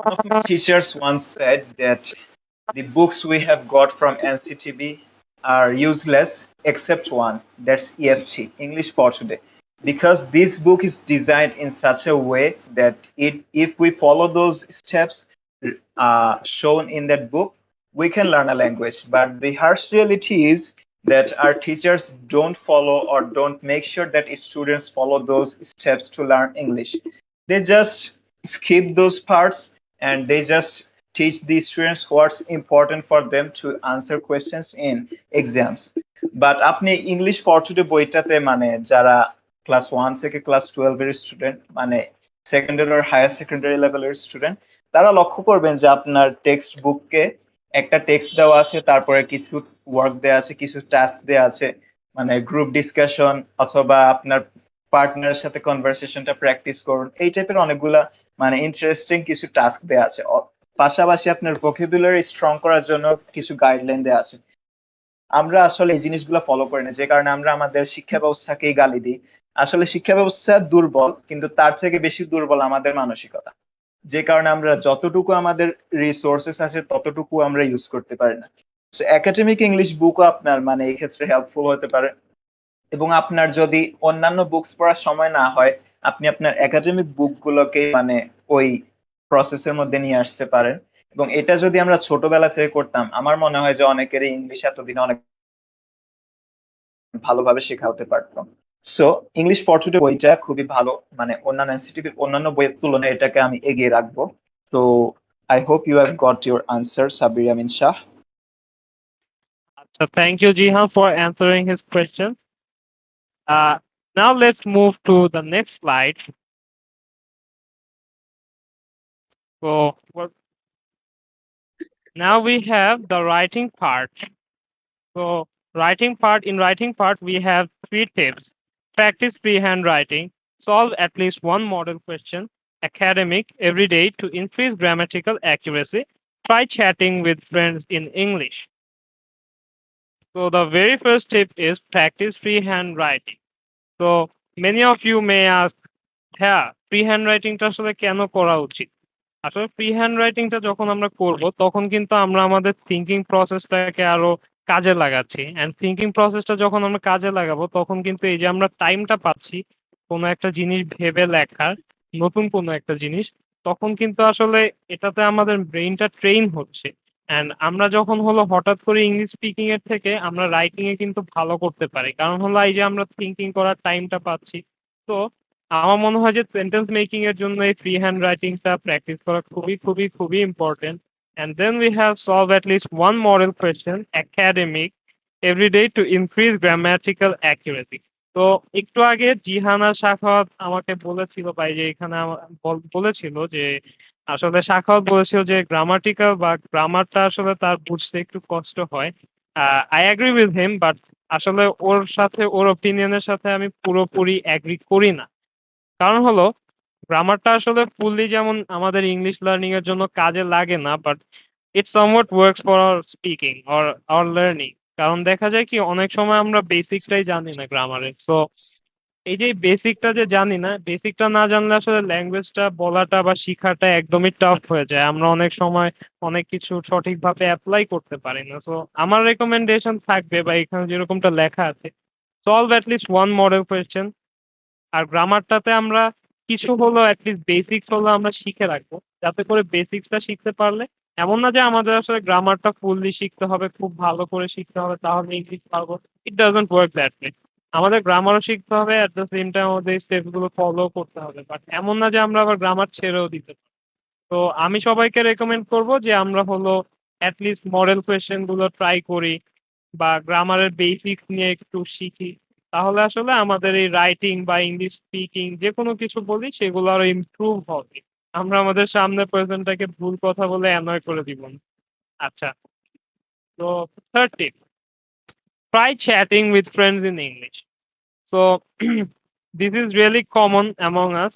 One of my teachers once said that the books we have got from NCTB are useless except one, that's EFT, English for Today, because this book is designed in such a way that if we follow those steps shown in that book, we can learn a language. But the harsh reality is that our teachers don't follow or don't make sure that students follow those steps to learn English. They just skip those parts and they just teach the students what's important for them to answer questions in exams. But আপনি English for today বইটাতে মানে যারা class 1 থেকে class 12 এর student, মানে secondary আর higher secondary লেভেলের student, তারা লক্ষ্য করবেন যে আপনার টেক্সট বুককে একটা টেক্সট দেওয়া আছে, তারপরে কিছু ওয়ার্ক দেওয়া আছে, কিছু টাস্ক দেওয়া আছে, মানে গ্রুপ ডিসকাশন অথবা আপনার পার্টনারের সাথে কনভারসেশনটা প্র্যাকটিস করুন, এই টাইপের অনেকগুলা মানে ইন্টারেস্টিং কিছু টাস্ক দেওয়া আছে। পাশাপাশি আপনার ভোকাবুলারি স্ট্রং করার জন্য কিছু গাইডলাইন দেওয়া আছে। আমরা আসলে এই জিনিসগুলো ফলো করি না, যে কারণে আমরা আমাদের শিক্ষা ব্যবস্থাকেই গালি দিই। আসলে শিক্ষা ব্যবস্থা দুর্বল, কিন্তু তার থেকে বেশি দুর্বল আমাদের মানসিকতা, যে কারণে আমরা যতটুকু আমাদের রিসোর্সেস আছে ততটুকু আমরা ইউজ করতে পারি না। একাডেমিক ইংলিশ বুকও আপনার মানে এই ক্ষেত্রে হেল্পফুল হতে পারে, এবং আপনার যদি অন্যান্য বুকস পড়ার সময় না হয়, আপনি আপনার একাডেমিক বুকগুলোকে মানে ওই প্রসেসের মধ্যে নিয়ে আসতে পারেন, এবং এটা যদি আমরা ছোটবেলা থেকে করতাম, আমার মনে হয় যে অনেকেরই ইংলিশ এতদিনে অনেক ভালোভাবে শেখা হতে পারতো। সো ইংলিশ ফর টুডে বইটা খুবই ভালো, মানে অন্যান্য এনসিটিভির অন্যান্য বইয়ের তুলনায় এটাকে আমি এগিয়ে রাখবো। তো I hope you have got your answer, Sabir Amin Shah. So thank you, Jihan, for answering his question. Now let's move to the next slide. So now we have the writing part. So in writing part, we have 3 tips. Practice freehand writing, solve at least one model question, academic every day to increase grammatical accuracy, try chatting with friends in English. So the very first tip is practice freehand writing. So many of you may ask, হ্যাঁ, freehand writing টা আসলে কেন করা উচিত? আসলে freehand writing টা যখন আমরা করব তখন কিন্তু আমরা আমাদের থিংকিং প্রসেসটাকে আরো কাজে লাগাচ্ছি, এন্ড থিংকিং প্রসেসটা যখন আমরা কাজে লাগাবো তখন কিন্তু এই যে আমরা টাইমটা পাচ্ছি কোনো একটা জিনিস ভেবে লেখার, নতুন কোনো একটা জিনিস, তখন কিন্তু আসলে এটাতে আমাদের ব্রেইনটা ট্রেন হচ্ছে। অ্যান্ড আমরা যখন হলো হঠাৎ করে ইংলিশ স্পিকিং এর থেকে আমরা রাইটিং এ কিন্তু ভালো করতে পারি। কারণ হলো এই যে আমরা থিংকিং করার টাইমটা পাচ্ছি। তো আমার মনে হয় যে সেন্টেন্স মেকিং এর জন্য এই ফ্রি হ্যান্ড রাইটিংটা প্র্যাকটিস করা খুবই important. And then we have solved at least one model question, academic, every day to increase grammatical accuracy. তো একটু আগে জিহান আর সাখাওয়াত আমাকে বলেছিল ভাই যে এখানে বলেছিল যে আসলে সাখাওয়াত বলেছিল যে গ্রামাটিক্যাল বা গ্রামারটা আসলে তার বুঝতে একটু কষ্ট হয়। I agree with him, but আসলে ওর সাথে ওর ওপিনিয়নের সাথে আমি পুরোপুরি অ্যাগ্রি করি না। কারণ হলো গ্রামারটা আসলে ফুললি যেমন আমাদের ইংলিশ লার্নিং এর জন্য কাজে লাগে না, but it somewhat works for our speaking or our learning. কারণ দেখা যায় কি অনেক সময় আমরা বেসিকটাই জানি না গ্রামারের। সো এই যে বেসিকটা যে জানি না, বেসিকটা না জানলে আসলে ল্যাঙ্গুয়েজটা বলাটা বা শিখাটা একদমই টাফ হয়ে যায়। আমরা অনেক সময় অনেক কিছু সঠিকভাবে এপ্লাই করতে পারি না। সো আমার রেকমেন্ডেশন থাকবে বা এখানে যেরকমটা লেখা আছে, solve at least one model question. আর গ্রামারটাতে আমরা কিছু হলো অ্যাটলিস্ট বেসিক্স হলো আমরা শিখে রাখবো, যাতে করে বেসিক্সটা শিখতে পারলে এমন না যে আমাদের আসলে গ্রামারটা ফুললি শিখতে হবে, খুব ভালো করে শিখতে হবে তাহলে ইংলিশ পারবো। It doesn't work that way. আমাদের গ্রামারও শিখতে হবে, অ্যাট দ্য সেম টাইম আমাদের স্টেপস গুলো ফলো করতে হবে, বাট এমন না যে আমরা আবার গ্রামার ছেড়েও দিতে পারি। তো আমি সবাইকে রেকমেন্ড করব যে আমরা হলো অ্যাটলিস্ট মডেল কোয়েশ্চেন গুলো ট্রাই করি বা গ্রামারের বেসিক্স নিয়ে একটু শিখি। তাহলে আসলে আমাদের এই রাইটিং বা ইংলিশ স্পিকিং যে কোনো কিছু বলি সেগুলো আরো ইমপ্রুভ হবে। আমরা আমাদের সামনে পার্সনটাকে ভুল কথা বলে অ্যানয় করে দিব না। আচ্ছা, তো third tip, try chatting with friends in English. So this is really common among আস।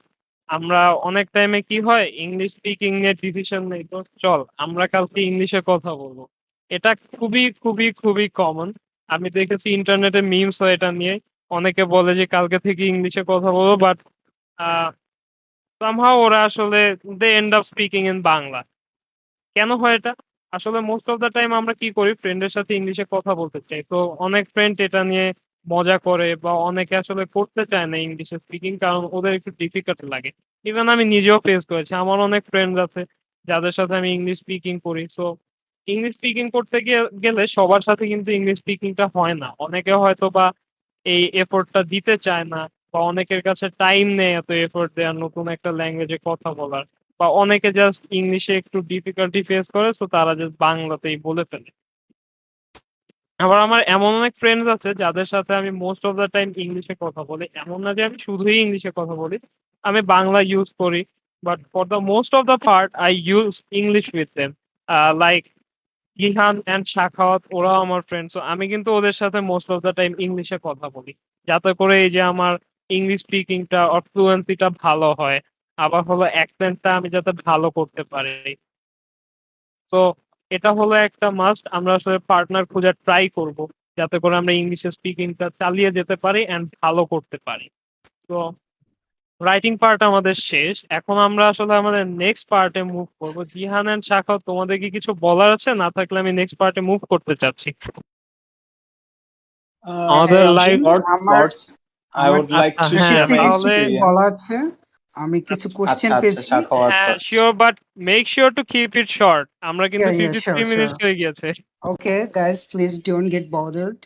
আমরা অনেক টাইমে কি হয় ইংলিশ স্পিকিং এর ডিসিশন নেই, তো চল আমরা কালকে ইংলিশে কথা বলবো। এটা খুবই কমন। আমি দেখেছি ইন্টারনেটে মিমস হয় এটা নিয়ে। অনেকে বলে যে কালকে থেকে ইংলিশে কথা বলবো, বাট সামহাও ওরা আসলে they end up speaking in Bangla. কেন হয় এটা? আসলে মোস্ট অফ দ্য টাইম আমরা কি করি ফ্রেন্ডের সাথে ইংলিশে কথা বলতে চাই। তো অনেক ফ্রেন্ড এটা নিয়ে মজা করে বা অনেকে আসলে করতে চায় না ইংলিশে স্পিকিং, কারণ ওদের একটু ডিফিকাল্ট লাগে। ইভেন আমি নিজেও ফেস করেছি। আমার অনেক ফ্রেন্ডস আছে যাদের সাথে আমি ইংলিশ স্পিকিং করি। সো ইংলিশ স্পিকিং করতে গেলে সবার সাথে কিন্তু ইংলিশ স্পিকিংটা হয় না। অনেকে হয়তো বা এই এফোর্টটা দিতে চায় না, বা অনেকের কাছে টাইম নেই এত এফোর্ট দেওয়ার নতুন একটা ল্যাঙ্গুয়েজে কথা বলার, বা অনেকে জাস্ট ইংলিশে একটু ডিফিকাল্টি ফেস করে, তো তারা জাস্ট বাংলাতেই বলে ফেলে। আবার আমার এমন অনেক ফ্রেন্ডস আছে যাদের সাথে আমি মোস্ট অফ দ্য টাইম ইংলিশে কথা বলি। এমন না যে আমি শুধুই ইংলিশে কথা বলি, আমি বাংলা ইউজ করি, but for the most of the part I use English with them. Like Jihan and Shakhawat, ওরাও আমার ফ্রেন্ড। সো আমি কিন্তু ওদের সাথে মোস্ট অফ দ্য টাইম ইংলিশে কথা বলি, যাতে করে এই যে আমার ইংলিশ স্পিকিংটা অর ফ্লুয়েন্সিটা ভালো হয়। আবার হলো অ্যাকসেন্টটা আমি যাতে ভালো করতে পারি। তো এটা হলো একটা মাস্ট। আমরা আসলে পার্টনার খোঁজার ট্রাই করব, যাতে করে আমরা ইংলিশে স্পিকিংটা চালিয়ে যেতে পারি অ্যান্ড ভালো করতে পারি। তো রাইটিং পার্ট আমাদের শেষ। এখন আমরা আসলে আমাদের নেক্সট পার্টে মুভ করব। জিহান এন্ড শাখা, তোমাদের কি কিছু বলার আছে? না থাকলে আমি নেক্সট পার্টে মুভ করতে চাচ্ছি। আমাদের Some লাইভ short আমার thoughts I আমার would like আচ্ছা, to হ্যাঁ share কিছু my তাহলে কিছু experience. বলা আছে, আমি কিছু কোশ্চেন আচ্ছা আচ্ছা পেয়েছি। সাখাওয়াত হ্যাঁ first. Sure, but make sure to keep it short. আমরা কিন্তু Yeah, sure, 53 মিনিট sure. হয়ে গিয়েছে। Okay, guys, please don't get bothered.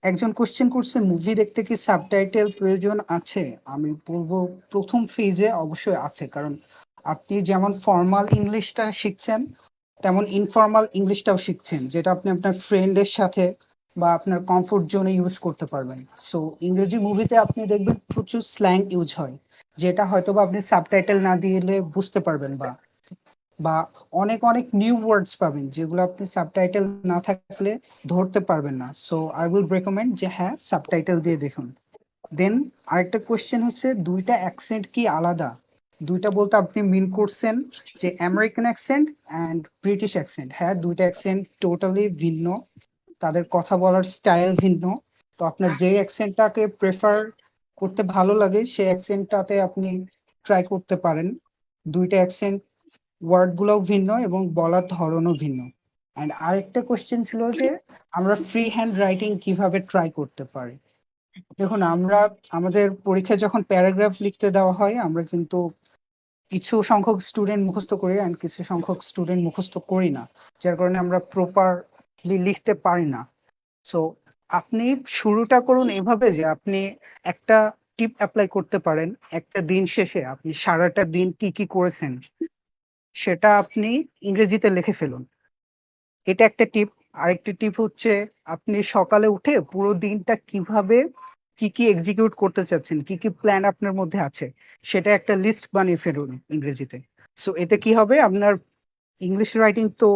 একজন কোশ্চেন করছে মুভি দেখতে কি সাবটাইটেল প্রয়োজন আছে? আমি বলবো প্রথম ফেজে অবশ্যই আছে, কারণ আপনি যেমন ফর্মাল ইংলিশটা শিখছেন তেমন ইনফর্মাল ইংলিশটাও শিখছেন, যেটা আপনি আপনার ফ্রেন্ডের সাথে বা আপনার কমফোর্ট জোনে ইউজ করতে পারবেন। সো ইংরেজি মুভিতে আপনি দেখবেন প্রচুর স্ল্যাং ইউজ হয়, যেটা হয়তো বা আপনি সাবটাইটেল না দিলে বুঝতে পারবেন, বা বা অনেক অনেক নিউ ওয়ার্ডস পাবেন যেগুলো আপনি সাবটাইটেল না থাকলে ধরতে পারবেন না। সো আই উইল রেকমেন্ড যে হ্যাঁ, সাবটাইটেল দিয়ে দেখুন। দেন আরেকটা কোশ্চেন হচ্ছে, দুইটা অ্যাকসেন্ট কি আলাদা? দুইটা বলতে আপনি মিন করছেন যে American accent and British accent. হ্যাঁ, দুইটা অ্যাকসেন্ট টোটালি ভিন্ন, তাদের কথা বলার স্টাইল ভিন্ন। তো আপনার যে অ্যাকসেন্টটাকে প্রেফার করতে ভালো লাগে সেই অ্যাকসেন্টটাতে আপনি ট্রাই করতে পারেন। দুইটা অ্যাকসেন্ট ওয়ার্ড গুলোও ভিন্ন এবং বলার ধরনও ভিন্ন। অ্যান্ড আরেকটা কোশ্চেন ছিল যে আমরা ফ্রি হ্যান্ড রাইটিং কিভাবে ট্রাই করতে পারি। দেখুন, আমরা আমাদের পরীক্ষায় যখন প্যারাগ্রাফ লিখতে দেওয়া হয় আমরা কিন্তু কিছু সংখ্যক স্টুডেন্ট মুখস্থ করি and কিছু সংখ্যক স্টুডেন্ট মুখস্থ করি না, যার কারণে আমরা প্রপারলি লিখতে পারি না। সো আপনি শুরুটা করুন এভাবে যে আপনি একটা টিপ অ্যাপ্লাই করতে পারেন। একটা দিন শেষে আপনি সারাটা দিন কি কি করেছেন সেটা আপনি ইংরেজিতে লিখে ফেলুন। এটা একটা টিপ। আরেকটি টিপ হচ্ছে আপনি সকালে উঠে পুরো দিনটা কিভাবে কি কি এক্সিকিউট করতে চাচ্ছেন, কি কি প্ল্যান আপনার মধ্যে আছে, সেটা একটা লিস্ট বানিয়ে ফেলুন ইংরেজিতে। সো এতে কি হবে, আপনার ইংলিশ রাইটিং তো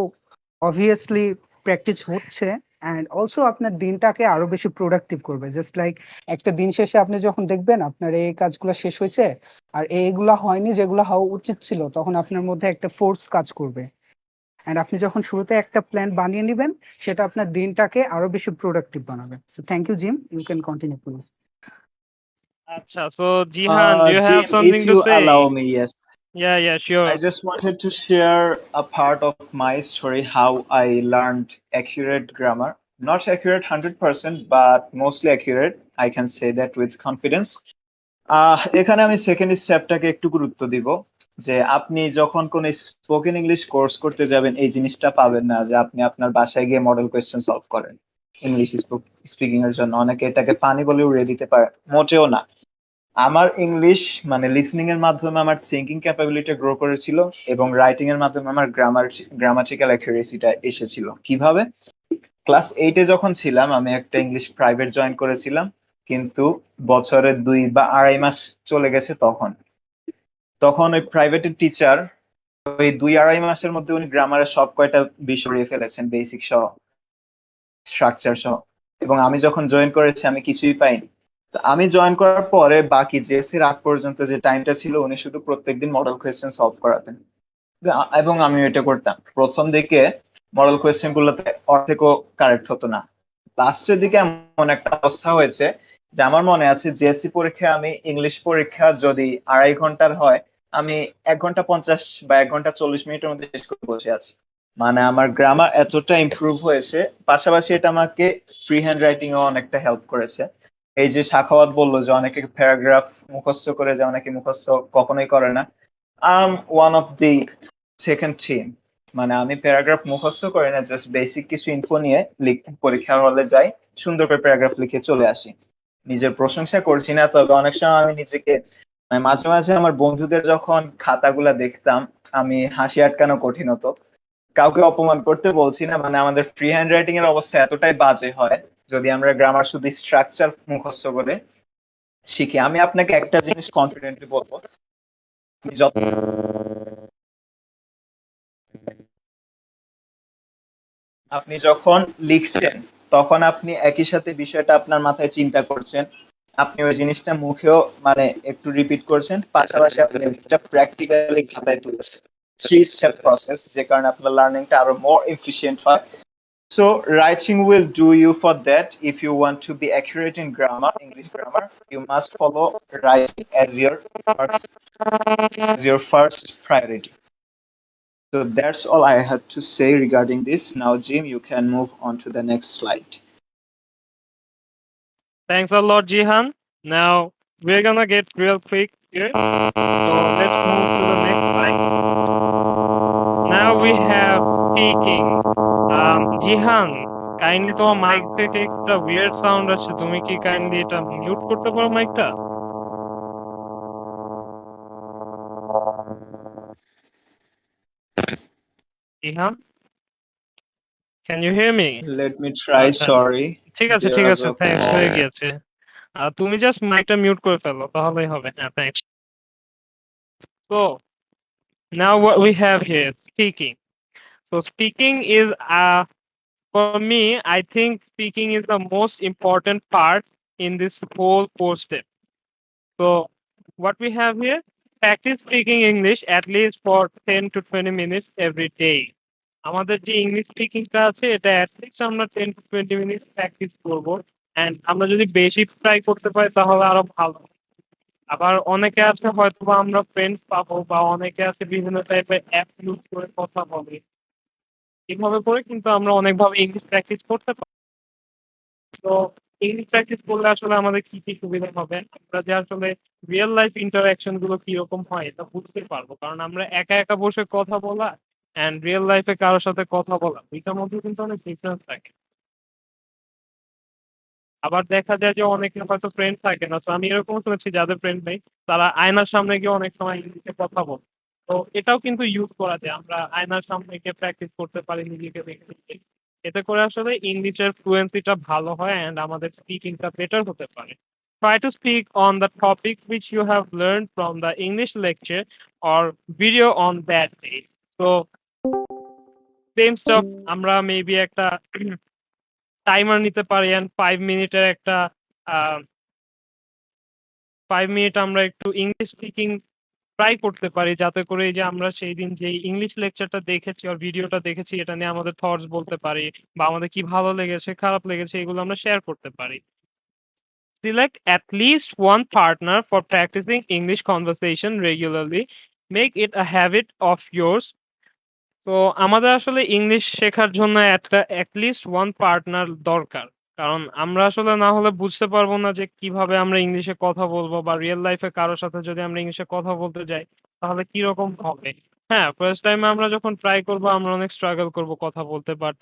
অবভিয়াসলি প্র্যাকটিস হচ্ছে, অ্যান্ড অলসো আপনার দিনটাকে আরো বেশি প্রোডাক্টিভ করবে। জাস্ট লাইক একটা দিন শেষে আপনি যখন দেখবেন আপনার এই কাজগুলো শেষ হয়েছে আর এইগুলা হয়নি যেগুলো হওয়া উচিত ছিল, তখন আপনার মধ্যে একটা ফোর্স কাজ করবে। অ্যান্ড আপনি যখন শুরুতে একটা প্ল্যান বানিয়ে নেবেন, সেটা আপনার দিনটাকে আরো বেশি প্রোডাক্টিভ বানাবে। So thank you Jim, you can continue please. আচ্ছা, so Jihan, do you have Jim, something if to you say? allow me, yes. Yeah, sure. I just wanted to share a part of my story how I learned accurate grammar. Not accurate 100%, but mostly accurate. I can say that with confidence. এখানে আমি second স্টেপটাকে একটু গুরুত্ব দিব যে আপনি যখন কোন spoken English course করতে যাবেন এই জিনিসটা পাবেন না যে আপনি আপনার বাসায় গিয়ে মডেল কোয়েশ্চেন সলভ করেন ইংলিশ স্পিকিং এর জন্য। অনেকে এটাকে ফানি বলে উড়িয়ে দিতে পারে, মোটেও না। আমার ইংলিশ মানে লিসনিং এর মাধ্যমে আমার থিঙ্কিং ক্যাপাবিলিটি গ্রো করেছিল এবং রাইটিং এর মাধ্যমে আমার গ্রামাটিক্যাল অ্যাকুরেসিটা এসেছিল। কিভাবে? ক্লাস 8-এ যখন ছিলাম আমি একটা ইংলিশ প্রাইভেট জয়েন করেছিলাম, কিন্তু বছরে 2 বা আড়াই মাস চলে গেছে তখন তখন ওই প্রাইভেটের টিচার ওই 2-আড়াই মাসের মধ্যে উনি গ্রামারের সব কয়টা বিষয় পড়িয়ে ফেলেছেন, বেসিক সহ, স্ট্রাকচার সহ। এবং আমি যখন জয়েন করেছি আমি কিছুই পাইনি। তো আমি জয়েন করার পরে বাকি জেএসসির আগ পর্যন্ত যে টাইমটা ছিল উনি শুধু প্রত্যেকদিন মডেল কোয়েশ্চেন সলভ করাতেন এবং আমি এটা করতাম। প্রথম দিকে মডেল কোয়েশ্চেন গুলোতে অর্ধেকও কারেক্ট হতো না। লাস্টের দিকে এমন একটা অবস্থা হয়েছে যে আমার মনে আছে জেএসসি পরীক্ষা আমি ইংলিশ পরীক্ষা যদি 2.5 ঘন্টার হয় আমি 1 ঘন্টা 50 বা 1 ঘন্টা 40 মিনিটের মধ্যে শেষ করে বসে আছি। মানে আমার গ্রামার এতটা ইমপ্রুভ হয়েছে। পাশাপাশি এটা আমাকে ফ্রি হ্যান্ড রাইটিং এও অনেকটা হেল্প করেছে। এই যে সাখাওয়াত বললো যে অনেকে প্যারাগ্রাফ মুখস্থ করে, যে অনেকে মুখস্থ কখনোই করে না। I am one of the second team. মানে আমি প্যারাগ্রাফ মুখস্থ করি না, জাস্ট বেসিক কিছু ইনফো নিয়ে পরীক্ষার হলে যাই, সুন্দর করে প্যারাগ্রাফ লিখে চলে আসি। নিজের প্রশংসা করছি না, তবে অনেক সময় আমি নিজেকে মানে মাঝে মাঝে আমার বন্ধুদের যখন খাতাগুলা দেখতাম আমি হাসি আটকানো কঠিন হতো। কাউকে অপমান করতে বলছি না, মানে আমাদের ফ্রি হ্যান্ড রাইটিং এর অবস্থা এতটাই বাজে হয় যদি আমরা গ্রামার শুধু স্ট্রাকচার মুখস্থ করে শিখি। আমি আপনাকে একটা জিনিস কনফিডেন্টলি বলবো, আপনি আপনি যখন লিখছেন তখন আপনি একই সাথে বিষয়টা আপনার মাথায় চিন্তা করছেন, আপনি ওই জিনিসটা মুখেও মানে একটু রিপিট করছেন, পাশাপাশি আপনি এটা প্র্যাকটিক্যালি খাতায় তুলেছেন। 3 স্টেপ প্রসেস, যে কারণে আপনার লার্নিংটা আরো মোর এফিশিয়েন্ট হয়। So writing will do you for that. If you want to be accurate in grammar, English grammar, you must follow writing as your first priority. So that's all I had to say regarding this. Now, Jim, you can move on to the next slide. Thanks a lot, Jihan. Now we're gonna get real quick here. So let's move to the next slide. Now we have speaking. Jihan, kindly তোমার mic থেকে একটা weird sound আসছে। তুমি কি kindly এটা mute করতে পারো মাইকটা? Jihan, can you hear me? Let me try. আচ্ছা, Sorry, ঠিক আছে there ঠিক was আছে, a থ্যাঙ্কস, হয়ে call. গিয়েছে। তুমি জাস্ট মাইকটা মিউট করে ফেলো তাহলেই হবে। হ্যাঁ, thanks. So now what we have here, speaking. So speaking is for me, I think speaking is the most important part in this whole 4 step. So what we have here, practice speaking English at least for 10 to 20 minutes every day. আমাদের যে English স্পিকিংটা আছে এটা at least আমরা 10 to 20 minutes practice করবো। And আমরা যদি বেশি try করতে পারি তাহলে আরো ভালো। আবার অনেকে আছে হয়তো বা আমরা ফ্রেন্ডস পাবো, বা অনেকে আছে বিভিন্ন টাইপের অ্যাপ ইউজ করে কথা বলে। এভাবে করে কিন্তু আমরা অনেকভাবে ইংলিশ প্র্যাকটিস করতে পারি। তো ইংলিশ প্র্যাকটিস করলে আসলে আমাদের কি কি সুবিধা হবে, আমরা যে আসলে রিয়েল লাইফ ইন্টারাকশন গুলো কিরকম হয় এটা বুঝতে পারবো। কারণ আমরা একা একা বসে কথা বলা অ্যান্ড রিয়েল লাইফে কারোর সাথে কথা বলা দুইটার মধ্যে কিন্তু অনেক ডিফারেন্স থাকে। আবার দেখা যায় যে অনেকের হয়তো ফ্রেন্ড থাকে না। তো আমি এরকম শুনেছি যাদের ফ্রেন্ড নেই, তারা আয়নার সামনে গিয়ে অনেক সময় ইংলিশে কথা বলে। তো এটাও কিন্তু ইউজ করা যায়। আমরা আয়নার সামনে গিয়ে প্র্যাকটিস করতে পারি নিজেকে দেখে দেখে। এতে করে আসলে ইংলিশের ফ্লুয়েন্সিটা ভালো হয় অ্যান্ড আমাদের স্পিকিংটা বেটার হতে পারে। Try to speak on the topic which you have learned from the English lecture or video on that day. So same stuff, আমরা মেবি একটা টাইমার নিতে পারি অ্যান্ড 5 মিনিটের একটা আ 5 মিনিট আমরা একটু ইংলিশ স্পিকিং ট্রাই করতে পারি, যাতে করে এই যে আমরা সেইদিন যে ইংলিশ লেকচারটা দেখেছি আর ভিডিওটা দেখেছি এটা নিয়ে আমাদের থটস বলতে পারি বা আমাদের কি ভালো লেগেছে, খারাপ লেগেছে এগুলো আমরা শেয়ার করতে পারি। Select at least one partner for practicing English conversation regularly. Make it a habit of yours. তো আমাদের আসলে ইংলিশ শেখার জন্য একটা লিস্ট ওয়ান পার্টনার দরকার। কারণ আমরা আসলে না হলে বুঝতে পারবো না যে কিভাবে আমরা ইংলিশে কথা বলবো বা রিয়েল লাইফে কারো সাথে যদি আমরা ইংলিশে কথা বলতে যাই তাহলে কিরকম হবে। হ্যাঁ, ফার্স্ট টাইমে আমরা যখন ট্রাই করবো আমরা অনেক স্ট্রাগল করব কথা বলতে, বাট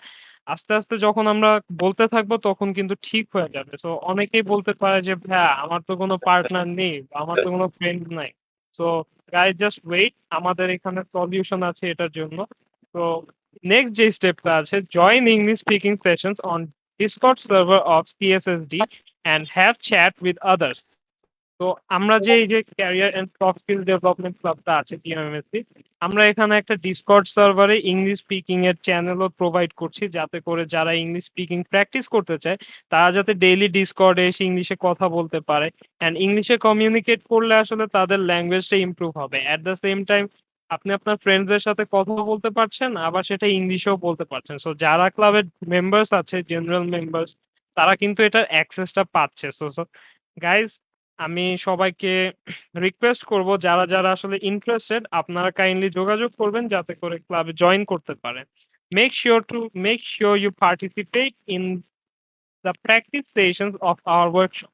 আস্তে আস্তে যখন আমরা বলতে থাকবো তখন কিন্তু ঠিক হয়ে যাবে। সো অনেকেই বলতে পারে যে ভাইয়া আমার তো কোনো পার্টনার নেই বা আমার তো কোনো ফ্রেন্ড নাই। সো গাইস জাস্ট ওয়েট, আমাদের এখানে সলিউশন আছে এটার জন্য। তো নেক্সট যে স্টেপটা আছে, join English speaking sessions on Discord server of CSSD and have chat with others. তো আমরা যে এই যে career and soft skill development ক্লাবটা আছে টিএমএমএসসি, আমরা এখানে একটা ডিসকর্ড সার্ভারে ইংলিশ স্পিকিং এর চ্যানেলও প্রোভাইড করছি, যাতে করে যারা ইংলিশ স্পিকিং প্র্যাকটিস করতে চায় তারা যাতে ডেইলি ডিসকর্ডে এসে ইংলিশে কথা বলতে পারে অ্যান্ড ইংলিশে কমিউনিকেট করলে আসলে তাদের ল্যাঙ্গুয়েজটা ইমপ্রুভ হবে। অ্যাট দ্য সেম টাইম আপনি আপনার ফ্রেন্ডসদের সাথে কথা বলতে পারছেন, আবার সেটা ইংলিশেও বলতে পারছেন। সো যারা ক্লাবের মেম্বার্স আছে, জেনারেল মেম্বার্স, তারা কিন্তু এটার অ্যাক্সেসটা পাচ্ছে। সো সো গাইজ, আমি সবাইকে রিকোয়েস্ট করব যারা যারা আসলে ইন্টারেস্টেড আপনারা কাইন্ডলি যোগাযোগ করবেন যাতে করে ক্লাবে জয়েন করতে পারেন। Make sure you participate in the practice sessions of our workshop.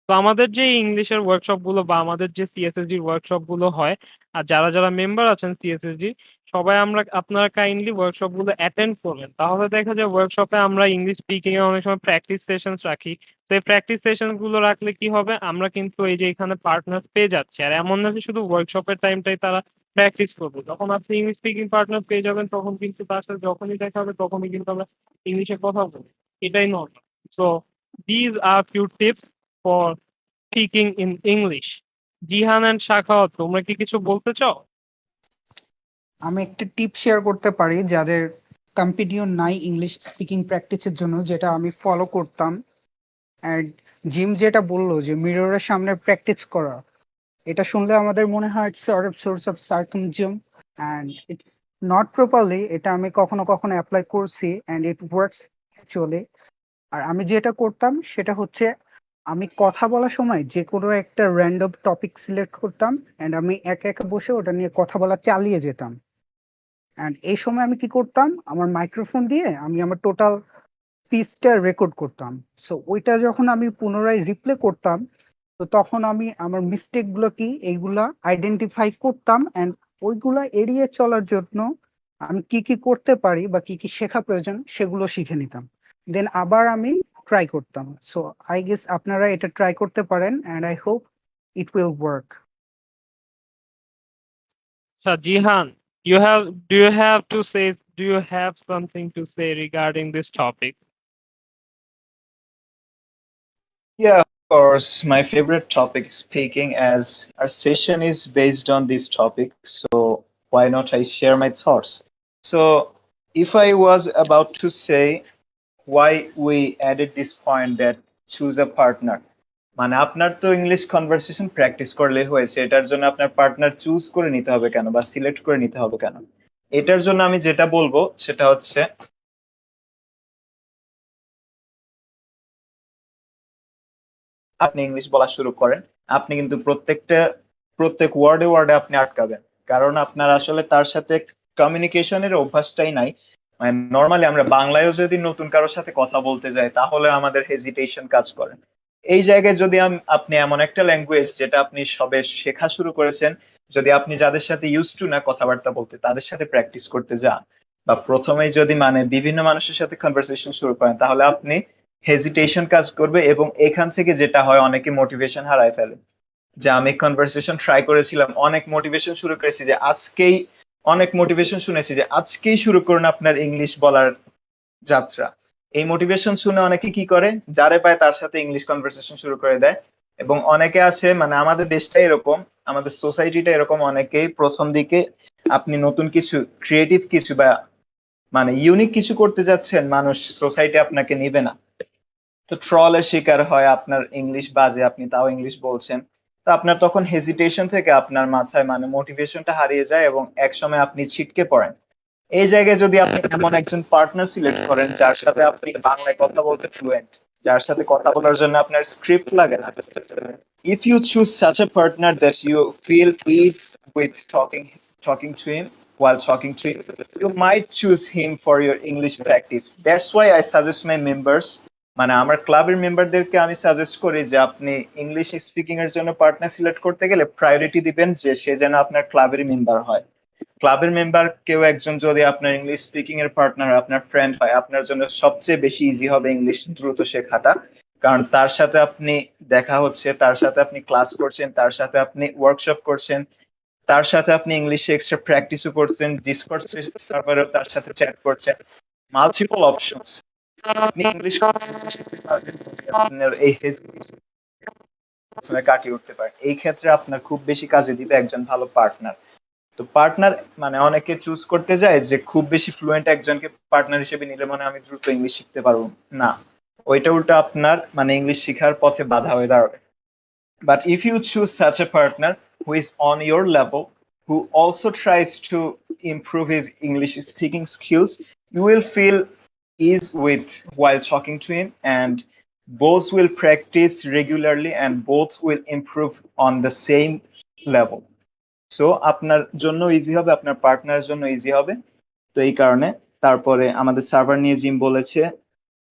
তো আমাদের যে ইংলিশের ওয়ার্কশপ গুলো বা আমাদের যে সিএসএসডি ওয়ার্কশপ গুলো হয়, আর যারা যারা মেম্বার আছেন সিএসএসডি, সবাই আপনারা কাইন্ডলি ওয়ার্কশপ গুলো অ্যাটেন্ড করবেন। তাহলে দেখা যায় ওয়ার্কশপে আমরা ইংলিশ স্পিকিং এ অনেক সময় প্র্যাকটিস সেশনস রাখি। তো এই প্র্যাকটিস সেশন গুলো রাখলে কি হবে, আমরা কিন্তু এই যে এখানে পার্টনার পেয়ে যাচ্ছি। আর এমন না যে শুধু ওয়ার্কশপের টাইমটাই তারা প্র্যাকটিস করবে, যখন আপনি ইংলিশ স্পিকিং পার্টনার পেয়ে যাবেন তখন কিন্তু তার সাথে যখনই দেখা হবে তখনই কিন্তু আমরা ইংলিশে কথা বলবো। এটাই normal. So these are few tips for speaking in English. Jihan and Shakhawat, তোমরা কি কিছু বলতে চাও? আমি একটা টিপ শেয়ার করতে পারি যাদের কম্পিটিও নাই ইংলিশ স্পিকিং প্র্যাকটিসের জন্য, যেটা আমি ফলো করতাম। অ্যান্ড জিম যেটা বললো যে মিররের সামনে প্র্যাকটিস করা, এটা শুনলে আমাদের মনে হয় it's sort of source of sarcasm and it's not properly. এটা আমি কখনো কখনো অ্যাপ্লাই করছি অ্যান্ড ইট ওয়ার্কস অ্যাকচুয়ালি। আর আমি যেটা করতাম সেটা হচ্ছে আমি কথা বলার সময় যে কোনো একটা র্যান্ডম টপিক সিলেক্ট করতাম অ্যান্ড আমি একা একা বসে ওটা নিয়ে কথা বলা চালিয়ে যেতাম। অ্যান্ড এই সময় আমি কি করতাম, আমার মাইক্রোফোন দিয়ে আমি আমার টোটাল স্পিচটা রেকর্ড করতাম। সো ওইটা যখন আমি পুনরায় রিপ্লে করতাম, তো তখন আমি আমার মিস্টেক গুলো কি এইগুলা আইডেন্টিফাই করতাম অ্যান্ড ওইগুলা এড়িয়ে চলার জন্য আমি কি কি করতে পারি বা কি কি শেখা প্রয়োজন সেগুলো শিখে নিতাম, দেন আবার আমি ট্রাই করতাম। সো আই গেস আপনারা এটা ট্রাই করতে পারেন and I hope it will work. So Jihan, do you have something to say regarding this topic? Yeah, of course. My favorite topic is speaking, as our session is based on this topic. So why not I share my thoughts? So if I was about to say why we added this point that choose a partner, মানে আপনার তো English conversation practice করলে হয়েছে, এটার জন্য আপনার partner choose করে নিতে হবে কেন বা সিলেক্ট করে নিতে হবে কেন? এটার জন্য আমি যেটা বলবো সেটা হচ্ছে আপনি ইংলিশ বলা শুরু করেন, আপনি কিন্তু প্রত্যেক ওয়ার্ডে ওয়ার্ডে আপনি আটকাবেন, কারণ আপনার আসলে তার সাথে কমিউনিকেশনের অভ্যাসটাই নাই। মানে নর্মালি আমরা বাংলায়ও যদি নতুন কারোর সাথে কথা বলতে যাই তাহলে আমাদের হেজিটেশন কাজ করে। এই জায়গায় যদি আপনি এমন একটা ল্যাঙ্গুয়েজ যেটা আপনি সবে শেখা শুরু করেছেন, যদি আপনি যাদের সাথে ইউজ টু না কথাবার্তা বলতে তাদের সাথে প্র্যাকটিস করতে যান, বা প্রথমেই যদি মানে বিভিন্ন মানুষের সাথে কনভারসেশন শুরু করেন, তাহলে আপনি হেজিটেশন কাজ করবে এবং এখান থেকে যেটা হয় অনেকে মোটিভেশন হারায় ফেলে। যে আমি কনভারসেশন ট্রাই করেছিলাম, অনেক মোটিভেশন শুরু করেছি যে আজকেই, অনেক মোটিভেশন শুনেছি যে আজকেই শুরু করুন আপনার ইংলিশ বলার যাত্রা। এই মোটিভেশন শুনে অনেকে কি করে, যারে পায় তার সাথে ইংলিশ কনভারসেশন শুরু করে দেয়। এবং অনেকে আছে, মানে আমাদের দেশটা এরকম, আমাদের সোসাইটিটা এরকম, অনেকেই প্রথম দিকে আপনি নতুন কিছু, ক্রিয়েটিভ কিছু বা মানে ইউনিক কিছু করতে যাচ্ছেন, মানুষ সোসাইটি আপনাকে নিবে না। তো ট্রলের শিকার হয়, আপনার ইংলিশ বাজে, আপনি তাও ইংলিশ বলছেন। তো আপনার তখন হেজিটেশন থেকে আপনার মাথায় মানে মোটিভেশনটা হারিয়ে যায় এবং একসময় আপনি ছিটকে পড়েন। এই জায়গায় যদি আপনি এমন একজন পার্টনার সিলেক্ট করেন যার সাথে আপনি বাংলায় কথা বলতে ফ্লুয়েন্ট, যার সাথে কথা বলার জন্য আপনার স্ক্রিপ্ট লাগে না, if you choose such a partner that you feel ease with talking to him, while talking to him, you might choose him for your English practice. That's why I suggest my members, মানে আমার ক্লাবের মেম্বারদেরকে আমি suggest করি যে আপনি English speaking এর জন্য partner select করতে গেলে প্রায়োরিটি দিবেন যে সে যেন আপনার ক্লাবের মেম্বার হয়। ক্লাবের মেম্বার কেউ একজন যদি আপনার ইংলিশ স্পিকিং এর পার্টনার, আপনার ফ্রেন্ড হয়, আপনার জন্য সবচেয়ে বেশি ইজি হবে ইংলিশ দ্রুত শেখাটা। কারণ তার সাথে আপনি দেখা হচ্ছে, তার সাথে আপনি ক্লাস করছেন, তার সাথে আপনি ওয়ার্কশপ করছেন, তার সাথে আপনি ইংলিশে এক্সট্রা প্র্যাকটিসও করছেন, ডিসকর্ড সার্ভারেও তার সাথে চ্যাট করছেন, মাল্টিপল অপশনস। আপনি ইংলিশ আপনার এই কাটিয়ে উঠতে পারেন। এই ক্ষেত্রে আপনার খুব বেশি কাজে দিবে একজন ভালো পার্টনার। তো পার্টনার মানে অনেকে চুজ করতে যায় যে খুব বেশি ফ্লুয়েন্ট একজনকে পার্টনার হিসেবে নিলে মানে আমি দ্রুত ইংলিশ শিখতে পারবো, না, ওইটা উল্টো আপনার মানে ইংলিশ শেখার পথে বাধা হয়ে দাঁড়াবে। But if you choose such a partner who is on your level, who also tries to improve his English speaking skills, you will feel ease with while talking to him, and both will practice regularly and both will improve on the same level. So আপনার জন্য easy হবে, আপনার পার্টনারের জন্য easy হবে। তো এই কারণে তারপরে আমাদের সার্ভার নিয়ে জিম বলেছে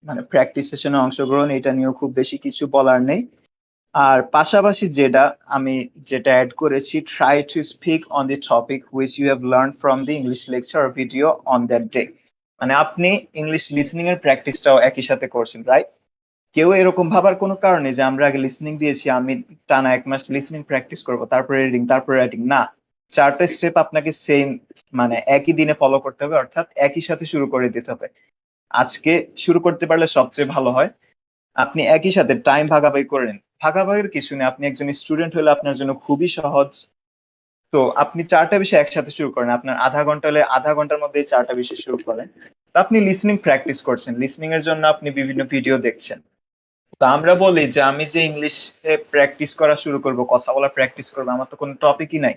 মানে প্র্যাকটিস সেশনে অংশগ্রহণ, এটা নিয়েও খুব বেশি কিছু বলার নেই। আর পাশাপাশি যেটা অ্যাড করেছি, try to speak on the topic which you have learn from the English lecture or video on that day. মানে আপনি ইংলিশ লিসনিং এর প্র্যাকটিসটাও একই সাথে করছেন, রাইট? কেউ এরকম ভাবার কোনো কারণ নেই যে আমরা আগে লিসনিং দিয়েছি, আমি টানা 1 মাস লিসনিং প্র্যাকটিস করবো, তারপরে রিডিং, তারপরে রাইটিং, না। 4টা স্টেপ আপনাকে সেম মানে একই দিনে ফলো করতে হবে, অর্থাৎ একই সাথে শুরু করে দিতে হবে। আজকে শুরু করতে পারলে সবচেয়ে ভালো হয়। আপনি একই সাথে টাইম ভাগাভাগি করেন, ভাগাভাগির কিছু নেই, আপনি একজন স্টুডেন্ট হলে আপনার জন্য খুবই সহজ। তো আপনি 4টা বিষয় একসাথে শুরু করেন, আপনার আধা ঘন্টা হলে আধা ঘন্টার মধ্যে 4টা বিষয় শুরু করেন। তো আপনি লিসনিং প্র্যাকটিস করছেন, লিসনিং এর জন্য আপনি বিভিন্ন ভিডিও দেখছেন। তো আমরা বলি যে আমি যে ইংলিশে প্র্যাকটিস করা শুরু করব, কথা বলা প্র্যাকটিস করবো, আমার তো কোনো টপিকই নাই,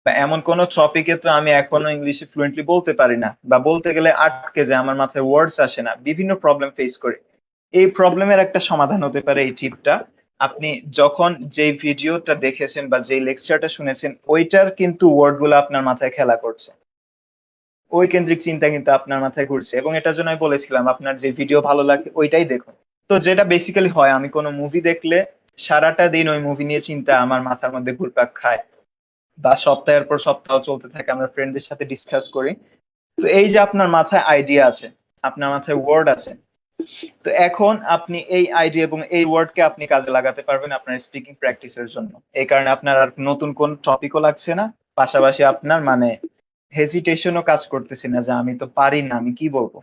বা এমন কোন টপিকে তো আমি এখনো ইংলিশে ফ্লুয়েন্টলি বলতে পারি না, বা বলতে গেলে আটকে যায়, আমার মাথায় ওয়ার্ডস আসে না, বিভিন্ন প্রবলেম ফেস করি। এই প্রবলেমের একটা সমাধান হতে পারে এই টিপটা। আপনি যখন যেই ভিডিওটা দেখেছেন বা যেই লেকচারটা শুনেছেন, ওইটার কিন্তু ওয়ার্ড গুলো আপনার মাথায় খেলা করছে, ওই কেন্দ্রিক চিন্তা কিন্তু আপনার মাথায় ঘুরছে, এবং এটার জন্য আমি বলেছিলাম আপনার যে ভিডিও ভালো লাগে ওইটাই দেখুন। তো যেটা বেসিক্যালি হয়, আমি কোনো মুভি দেখলে সারাটা দিন ওই মুভি নিয়ে চিন্তা আমার মাথার মধ্যে ঘুরপাক খায়, বা সপ্তাহের পর সপ্তাহ চলতে থাকে, আমরা ফ্রেন্ডদের সাথে ডিসকাস করি। তো এই যে আপনার মাথায় আইডিয়া আছে, আপনার মাথায় ওয়ার্ড আছে, তো এখন আপনি এই আইডিয়া এবং এই ওয়ার্ডকে আপনি কাজে লাগাতে পারবেন আপনার স্পিকিং প্র্যাকটিসের জন্য। এই কারণে আপনার আর নতুন কোন টপিকও লাগছে না, পাশাপাশি আপনার মানে হেজিটেশনও কাজ করতেছে না যে আমি তো পারি না, আমি কি বলবো।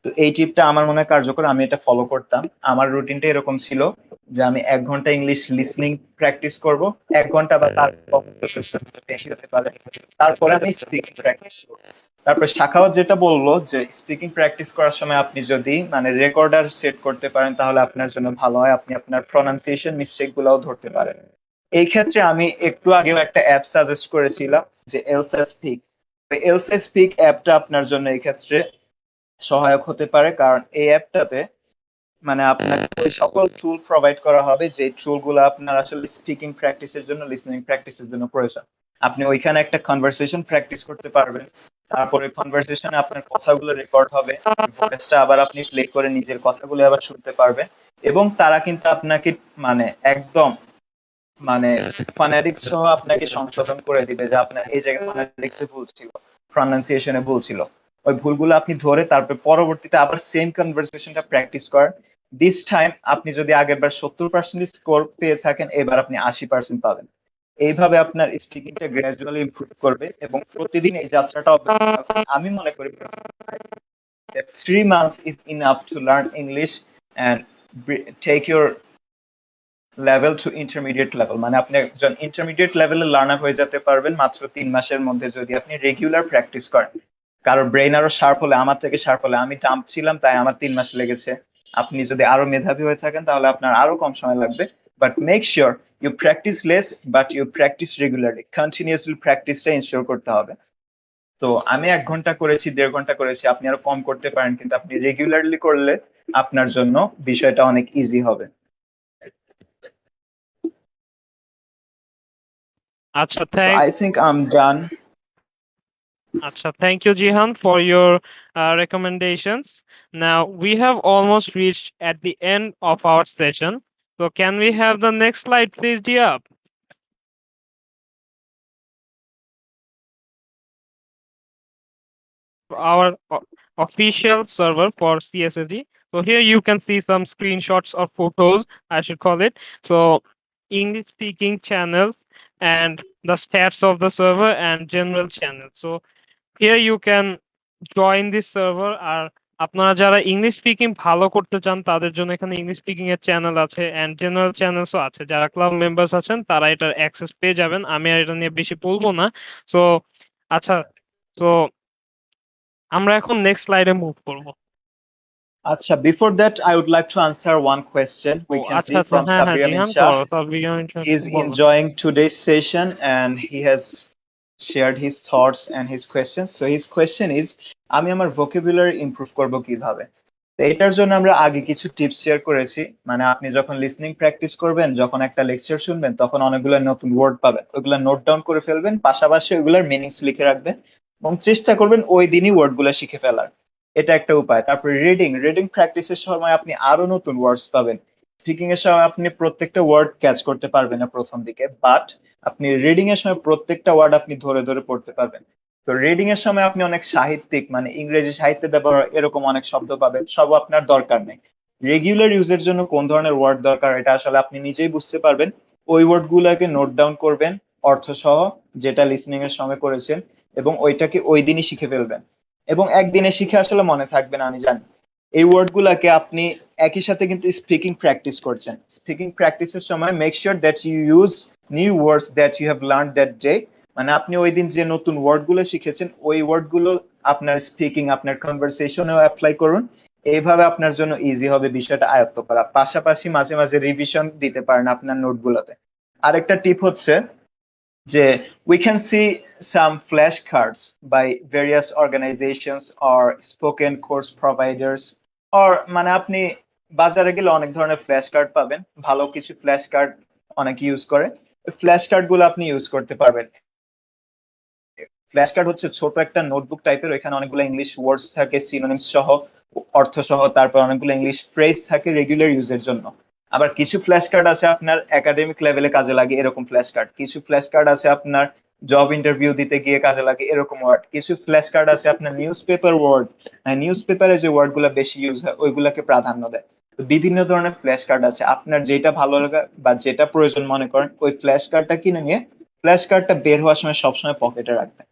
তো এই টিপটা আমার মনে হয় কার্যকর, আমি এটা ফলো করতাম। আমার রুটিনটা এরকম ছিল যে আমি 1 ঘন্টা ইংলিশ লিসনিং প্র্যাকটিস করব, 1 ঘন্টা বা তার বেশি হতে পারে, তারপরে আমি স্পিকিং প্র্যাকটিস করবো। তারপর শাখাওয়াত যেটা বললো যে স্পিকিং প্র্যাকটিস করার সময় আপনি যদি মানে রেকর্ডার সেট করতে পারেন তাহলে আপনার জন্য ভালো হয়, আপনি আপনার প্রনাউন্সিয়েশন মিস্টেক গুলাও ধরতে পারেন। এই ক্ষেত্রে আমি একটু আগেও একটা অ্যাপ সাজেস্ট করেছিলাম যে এলসা স্পিক। এলসা স্পিক অ্যাপটা আপনার জন্য এই ক্ষেত্রে সহায়ক হতে পারে, কারণ এই অ্যাপটাতে মানে আপনাকে ওই সকল টুল প্রোভাইড করা হবে যে টুলগুলো আপনার আসলে স্পিকিং প্র্যাকটিসের জন্য, লিসনিং প্র্যাকটিসের জন্য প্রয়োজন। আপনি ওইখানে একটা কনভারসেশন প্র্যাকটিস করতে পারবেন, তারপরে কনভারসেশনে আপনার কথাগুলো রেকর্ড হবে, ভয়েসটা আবার আপনি প্লে করে নিজের কথাগুলো আবার শুনতে পারবেন। এবং তারা কিন্তু আপনাকে মানে একদম মানে ফনেটিক্স সহ আপনাকে সংশোধন করে দিবে যে আপনার এই জায়গায় ফনেটিক্সে ভুল ছিল, প্রনাউন্সিয়েশনে ভুল ছিল। ওই ভুলগুলো আপনি ধরে তারপর পরবর্তীতে আবার সেম কনভারসেশনটা প্র্যাকটিস করেন। দিস টাইম আপনি যদি আগের বার 70% স্কোর পেয়ে থাকেন, এবার আপনি 80% পাবেন। এইভাবে আপনার স্পিকিংটা গ্রাজুয়ালি ইমপ্রুভ করবে এবং প্রতিদিন এই যাত্রাটা অব্যাহত রাখুন। আমি মনে করি 3 months is enough to learn English and take your level to intermediate level, মানে আপনি একজন ইন্টারমিডিয়েট লেভেলের লার্নার হয়ে যেতে পারবেন মাত্র 3 মাসের মধ্যে যদি আপনি রেগুলার প্র্যাকটিস করেন। কারো ব্রেন আরো শার্প হলে, আমার থেকে শার্প হলে, আমি ডাম্প ছিলাম তাই আমার 3 মাস লেগেছে। আপনি যদি আরো মেধাবী হয়ে থাকেন তাহলে আপনার আরো কম সময় লাগবে। But make sure you practice less but you practice regularly, continuously প্র্যাকটিসটা ইনশিওর করতে হবে। তো আমি 1 ঘন্টা করেছি, 1.5 ঘন্টা করেছি, আপনি আরো কম করতে পারেন, কিন্তু আপনি রেগুলারলি করলে আপনার জন্য বিষয়টা অনেক ইজি হবে। আচ্ছা, So I think I'm done. thank you, Jihan, for your recommendations. Now we have almost reached at the end of our session. So can we have the next slide, please, Dia? Our official server for CSSD. So here you can see some screenshots or photos, I should call it. So English speaking channels and the stats of the server and general channel. So here you can join this server. আর আপনারা যারা English speaking ভালো করতে চান তাদের জন্য এখানে English speaking এর channel আছে এন্ড জেনারেল চ্যানেলসও আছে। যারা ক্লাব মেম্বার্স আছেন তারা এটার অ্যাক্সেস পেয়ে যাবেন। আমি আর এটা নিয়ে বেশি বলবো না। সো আচ্ছা, তো আমরা এখন নেক্সট স্লাইডে মুভ করব। Acha, before that, I would like to answer one question we can see from হ্যাঁ Sabri Amin জিহান, Shah. করো সাবরিয়া He is বলো। enjoying today's session and he has shared his thoughts and his questions. So his question is, আমি আমার vocabulary improve করব কিভাবে? তো এটার জন্য আমরা আগে কিছু টিপস শেয়ার করেছি। মানে আপনি যখন লিসনিং প্র্যাকটিস করবেন, যখন একটা লেকচার শুনবেন, তখন অনেকগুলো নতুন ওয়ার্ড পাবেন, ওইগুলো নোট ডাউন করে ফেলবেন, পাশাপাশি ওইগুলোর মিনিংস লিখে রাখবেন এবং চেষ্টা করবেন ওই দিনই ওয়ার্ডগুলো শিখে ফেলার। এটা একটা উপায়। তারপরে রিডিং, রিডিং প্র্যাকটিসের সময় আপনি আরো নতুন ওয়ার্ডস পাবেন। স্পিকিং এর সময় আপনি প্রত্যেকটা ওয়ার্ড ক্যাচ করতে পারবেন না প্রথম দিকে, বাট আপনি রিডিং এর সময় প্রত্যেকটা ওয়ার্ড আপনি ধরে ধরে পড়তে পারবেন। তো রিডিং এর সময় আপনি অনেক সাহিত্যিক, মানে ইংরেজি সাহিত্যে ব্যবহার এরকম অনেক শব্দ পাবেন, সব আপনার দরকার নেই। রেগুলার ইউজের জন্য কোন ধরনের ওয়ার্ড দরকার এটা আসলে আপনি নিজেই বুঝতে পারবেন। ওই ওয়ার্ড গুলাকে নোট ডাউন করবেন অর্থ সহ, যেটা লিসনিং এর সময় করেছেন, এবং ওইটাকে ওই দিনই শিখে ফেলবেন। এবং একদিনে শিখে আসলে মনে থাকবে না, আমি জানি। এই ওয়ার্ড গুলাকে আপনি একই সাথে কিন্তু স্পিকিং প্র্যাকটিস করছেন। স্পিকিং প্র্যাকটিসের সময় make sure that you use new words that you have learn that day. মানে আপনি ওই দিন যে নতুন ওয়ার্ড গুলো শিখেছেন ওই ওয়ার্ড গুলো আপনার স্পিকিং, আপনার কনভারসেশনেও অ্যাপ্লাই করুন। এইভাবে আপনার জন্য ইজি হবে বিষয়টা আয়ত্ত করা। পাশাপাশি মাঝে মাঝে রিভিশন দিতে পারেন আপনার নোটগুলোতে। আরেকটা টিপ হচ্ছে যে we can see some flashcards by various organizations or spoken course providers, or মানে আপনি বাজারে গেলে অনেক ধরনের ফ্ল্যাশ কার্ড পাবেন, ভালো কিছু ফ্ল্যাশ কার্ড অনেকে ইউজ করে। ফ্ল্যাশ কার্ড গুলো আপনি ইউজ করতে পারবেন। ফ্ল্যাশ কার্ড হচ্ছে ছোট একটা নোটবুক টাইপের, ওইখানে অনেকগুলো ইংলিশ ওয়ার্ডস থাকে, সিনোনিমস সহ, অর্থ সহ, তারপর অনেকগুলো ইংলিশ ফ্রেজ থাকে রেগুলার ইউজের জন্য। আবার কিছু ফ্ল্যাশ কার্ড আছে আপনার একাডেমিক লেভেলে কাজে লাগে, এরকম ফ্ল্যাশ কার্ড। কিছু ফ্ল্যাশ কার্ড আছে আপনার জব ইন্টারভিউ দিতে গিয়ে কাজে লাগে, এরকম ওয়ার্ড। কিছু ফ্ল্যাশ কার্ড আছে আপনার নিউজ পেপার ওয়ার্ড, নিউজ পেপারে যে ওয়ার্ড গুলা বেশি ইউজ হয় ওইগুলাকে প্রাধান্য দেয়। তো বিভিন্ন ধরনের ফ্ল্যাশ কার্ড আছে, আপনার যেটা ভালো লাগে বা যেটা প্রয়োজন মনে করেন ওই ফ্ল্যাশ কার্ডটা কিনে নিয়ে ফ্ল্যাশ কার্ডটা বের হওয়ার সময় সবসময় পকেটে রাখবেন।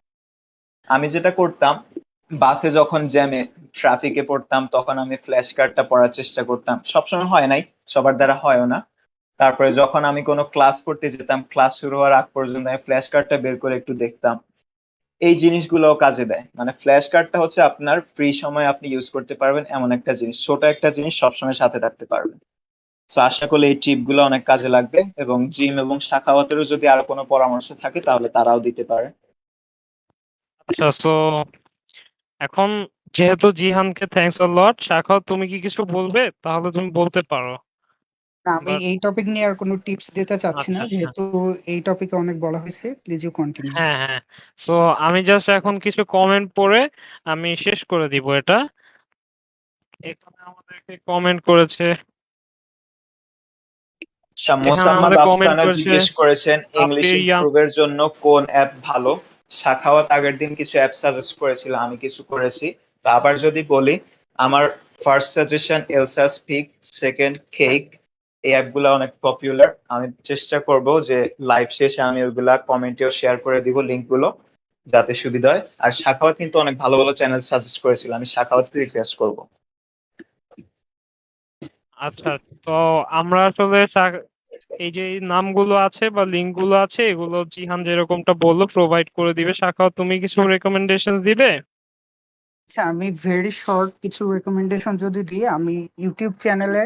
আমি যেটা করতাম, বাসে যখন জ্যামে ট্রাফিকে পড়তাম তখন আমি ফ্ল্যাশ কার্ডটা পড়ার চেষ্টা করতাম। সবসময় হয় নাই, সবার দ্বারা হয়ও না। তারপরে যখন আমি কোনো ক্লাস করতে যেতাম, ক্লাস শুরু হওয়ার আগ পর্যন্ত আমি ফ্ল্যাশ কার্ডটা বের করে একটু দেখতাম। এই জিনিসগুলোও কাজে দেয়। মানে ফ্ল্যাশ কার্ডটা হচ্ছে আপনার ফ্রি সময় আপনি ইউজ করতে পারবেন এমন একটা জিনিস, ছোট একটা জিনিস সবসময় সাথে রাখতে পারবেন। তো আশা করি এই টিপ গুলো অনেক কাজে লাগবে, এবং জিম এবং শাখাওয়াতেরও যদি আরো কোনো পরামর্শ থাকে তাহলে তারাও দিতে পারে। আচ্ছা, সো এখন যেহেতু জিহানকে থ্যাঙ্কস আ লট, শাখাও তুমি কি কিছু বলবে? তাহলে তুমি বলতে পারো। না, আমি বাট এই টপিক নিয়ে আর কোনো টিপস দিতে চাচ্ছি আচ্ছা না, আচ্ছা যেহেতু এই টপিকে অনেক বলা হয়েছে। Please you continue. হ্যাঁ হ্যাঁ সো আমি জাস্ট এখন কিছু কমেন্ট পড়ে আমি শেষ করে দিব এটা। এখানে আমাদেরকে কমেন্ট করেছে আচ্ছা, এখানে মোসাম্মদ আমাদের কমেন্ট আফসানা করেছে জিজ্ঞেস করেছেন ইংলিশ আপির ইয়াম। ইমপ্রুভের জন্য কোন অ্যাপ ভালো। সাখাওয়াত আগের দিন কিছু অ্যাপ সাজেস্ট করেছিল, আমি কিছু করেছি। তো আবার যদি বলি, আমার first suggestion Elsa speak, second cake. এই অ্যাপগুলো অনেক পপুলার। আমি চেষ্টা করব যে লাইভ শেষে আমি ওইগুলা কমেন্টেও শেয়ার করে দিব লিংক গুলো, যাতে সুবিধা হয়। আর সাখাওয়াত কিন্তু অনেক ভালো ভালো চ্যানেল সাজেস্ট করেছিল, আমি সাখাওয়াতকে রিকোয়েস্ট করব। আচ্ছা, তো আমরা আসলে এই যে এই নামগুলো আছে বা লিংক গুলো আছে এগুলো জিহান যেরকমটা বললো প্রোভাইড করে দিবে। শাখাও তুমি কিছু রেকমেন্ডেশন দিবে? আচ্ছা, আমি ভেরি শর্ট কিছু রেকমেন্ডেশন যদি দিই, আমি ইউটিউব চ্যানেলে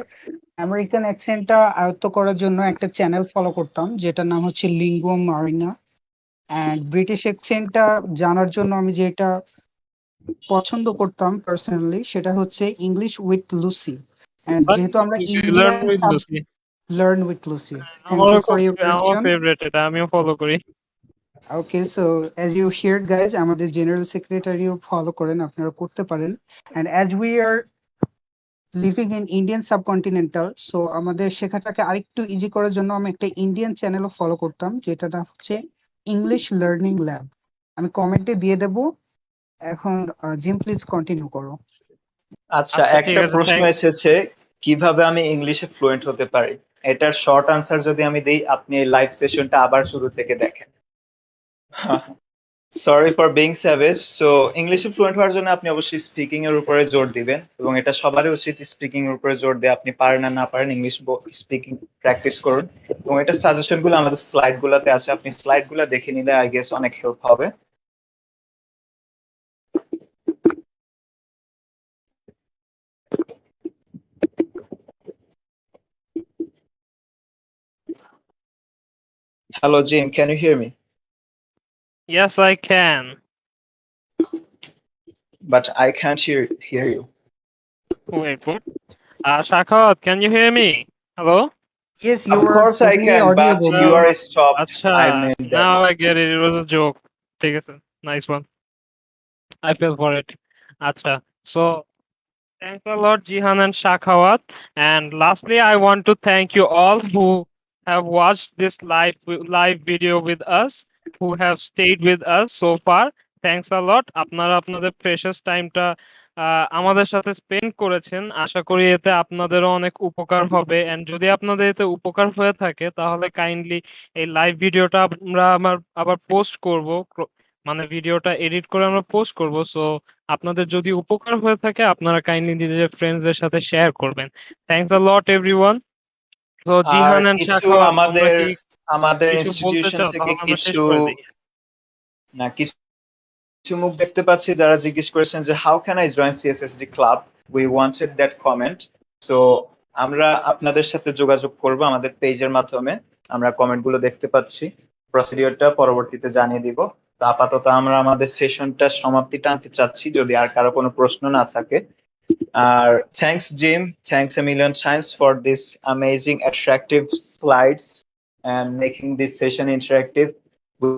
আমেরিকান অ্যাকসেন্টটা আয়ত্ত করার জন্য একটা চ্যানেল ফলো করতাম, যেটার নাম হচ্ছে লিঙ্গুয়া মারিনা। অ্যান্ড ব্রিটিশ অ্যাকসেন্টটা জানার জন্য আমি যেটা পছন্দ করতাম পার্সোনালি, সেটা হচ্ছে ইংলিশ উইথ লুসি। অ্যান্ড যেহেতু আমরা লার্ন ইন্ডিয়ান উইথ সাব, Lucy. Learn with Lucy. Thank আমারও ইউ ফর খুব ইউর আমার কোয়েশ্চেন। ফেভারিট, এটা আমিও ফলো করি। Okay, so as you heard guys, আমাদের জেনারেল সেক্রেটারিও ফলো করেন, আপনারা করতে পারেন। And as we are living in Indian subcontinental, so আমাদের শেখাটাকে আরেকটু ইজি করার জন্য আমি একটা ইন্ডিয়ান চ্যানেলও ফলো করতাম, যেটা নাম হচ্ছে ইংলিশ লার্নিং ল্যাব। আমি কমেন্টে দিয়ে দেব। এখন জিম প্লিজ কন্টিনিউ করো। আচ্ছা, আচ্ছা ঠিক একটা আছে, প্রশ্ন এসেছে, কিভাবে আমি ইংলিশে ফ্লুয়েন্ট হতে পারি। এটার শর্ট আনসার যদি আমি দেই, আপনি এই লাইভ সেশনটা আবার শুরু থেকে দেখেন। Sorry for being savage. So ইংলিশে ফ্লুয়েন্ট হওয়ার জন্য আপনি অবশ্যই স্পিকিং এর উপরে জোর দিবেন, এবং এটা সবারই উচিত স্পিকিং এর উপরে জোর দিয়ে, আপনি পারেন আর না পারেন ইংলিশ স্পিকিং প্র্যাকটিস করুন। এবং এটা সাজেশন গুলো আমাদের স্লাইড গুলাতে আছে, আপনি স্লাইড গুলা দেখে নিলে আই গেস অনেক হেল্প হবে। Hello Jim, can you hear me? Yes, I can. But I can't hear you. Wait, what? Shakhat, can you hear me? Hello? Yes, you Of were course I totally can, but audible. you Uh, are stopped. Acha, I meant that. now I get it. It was a joke. Take it. Nice one. I fell for it. Acha. So thanks a lot, Jihan and Shakhawat. And lastly, I want to thank you all who have watched this live video with us, who have stayed with us so far. Thanks a lot. আপনারা আপনাদের precious টাইমটা আমাদের সাথে spend করেছেন। আশা করি এতে আপনাদেরও অনেক উপকার হবে। এন্ড যদি আপনাদের এতে উপকার হয়ে থাকে তাহলে কাইন্ডলি এই লাইভ ভিডিওটা আমরা আবার পোস্ট করব। মানে ভিডিওটা এডিট করে আমরা পোস্ট করব। সো আপনাদের যদি উপকার হয়ে থাকে আপনারা কাইন্ডলি নিজেদের ফ্রেন্ডসদের সাথে শেয়ার করবেন। Thanks a lot everyone. তো আর জিহান এন্ড কিছু শাখাওয়াত, তোমরা আমাদের কি আমাদের কিছু বলতে ইনস্টিটিউশন চাও? থেকে তাহলে আমরা শেষ কিছু, করে দিই। না কিছু কিছু মুখ দেখতে পাচ্ছি যারা জিজ্ঞেস করেছেন যে how can I join CSSD club. We wanted that comment. So আমরা আপনাদের সাথে যোগাযোগ করব আমাদের পেজের মাধ্যমে। আমরা কমেন্ট গুলো দেখতে পাচ্ছি, প্রসিডিওরটা পরবর্তীতে জানিয়ে দিব। তো আপাতত আমরা আমাদের সেশনটা সমাপ্তি টানতে চাচ্ছি, যদি আর কারো কোনো প্রশ্ন না থাকে। আর thanks Jim, thanks a million times for this amazing attractive slides and making this session interactive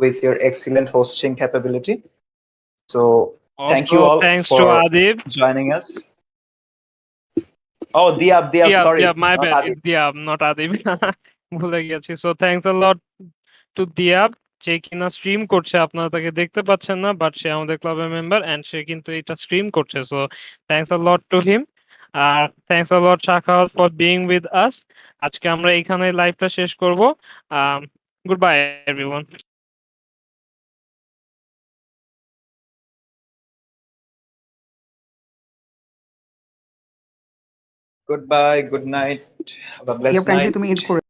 with your excellent hosting capability. So thank also you all thanks to for Adib. joining us. Oh, Diab, দিয়াব, sorry, দিয়াব, মাই not bad, Adib. It's দিয়াব not Adib. ভুলে গেছি। So thanks a lot two দিয়াব, যে কিনা stream করছে। আপনারা তাকে দেখতে পাচ্ছেন না, বাট সে আমাদের ক্লাবের মেম্বার এন্ড সে কিন্তু এটা স্ট্রিম করছে। So thanks a lot to him. আর thanks a lot Shakhawat for being with us. আজকে আমরা এখানে লাইভটা শেষ করব। Good bye everyone. Goodbye, good night, have a blessed kindly night. তুমি এড করে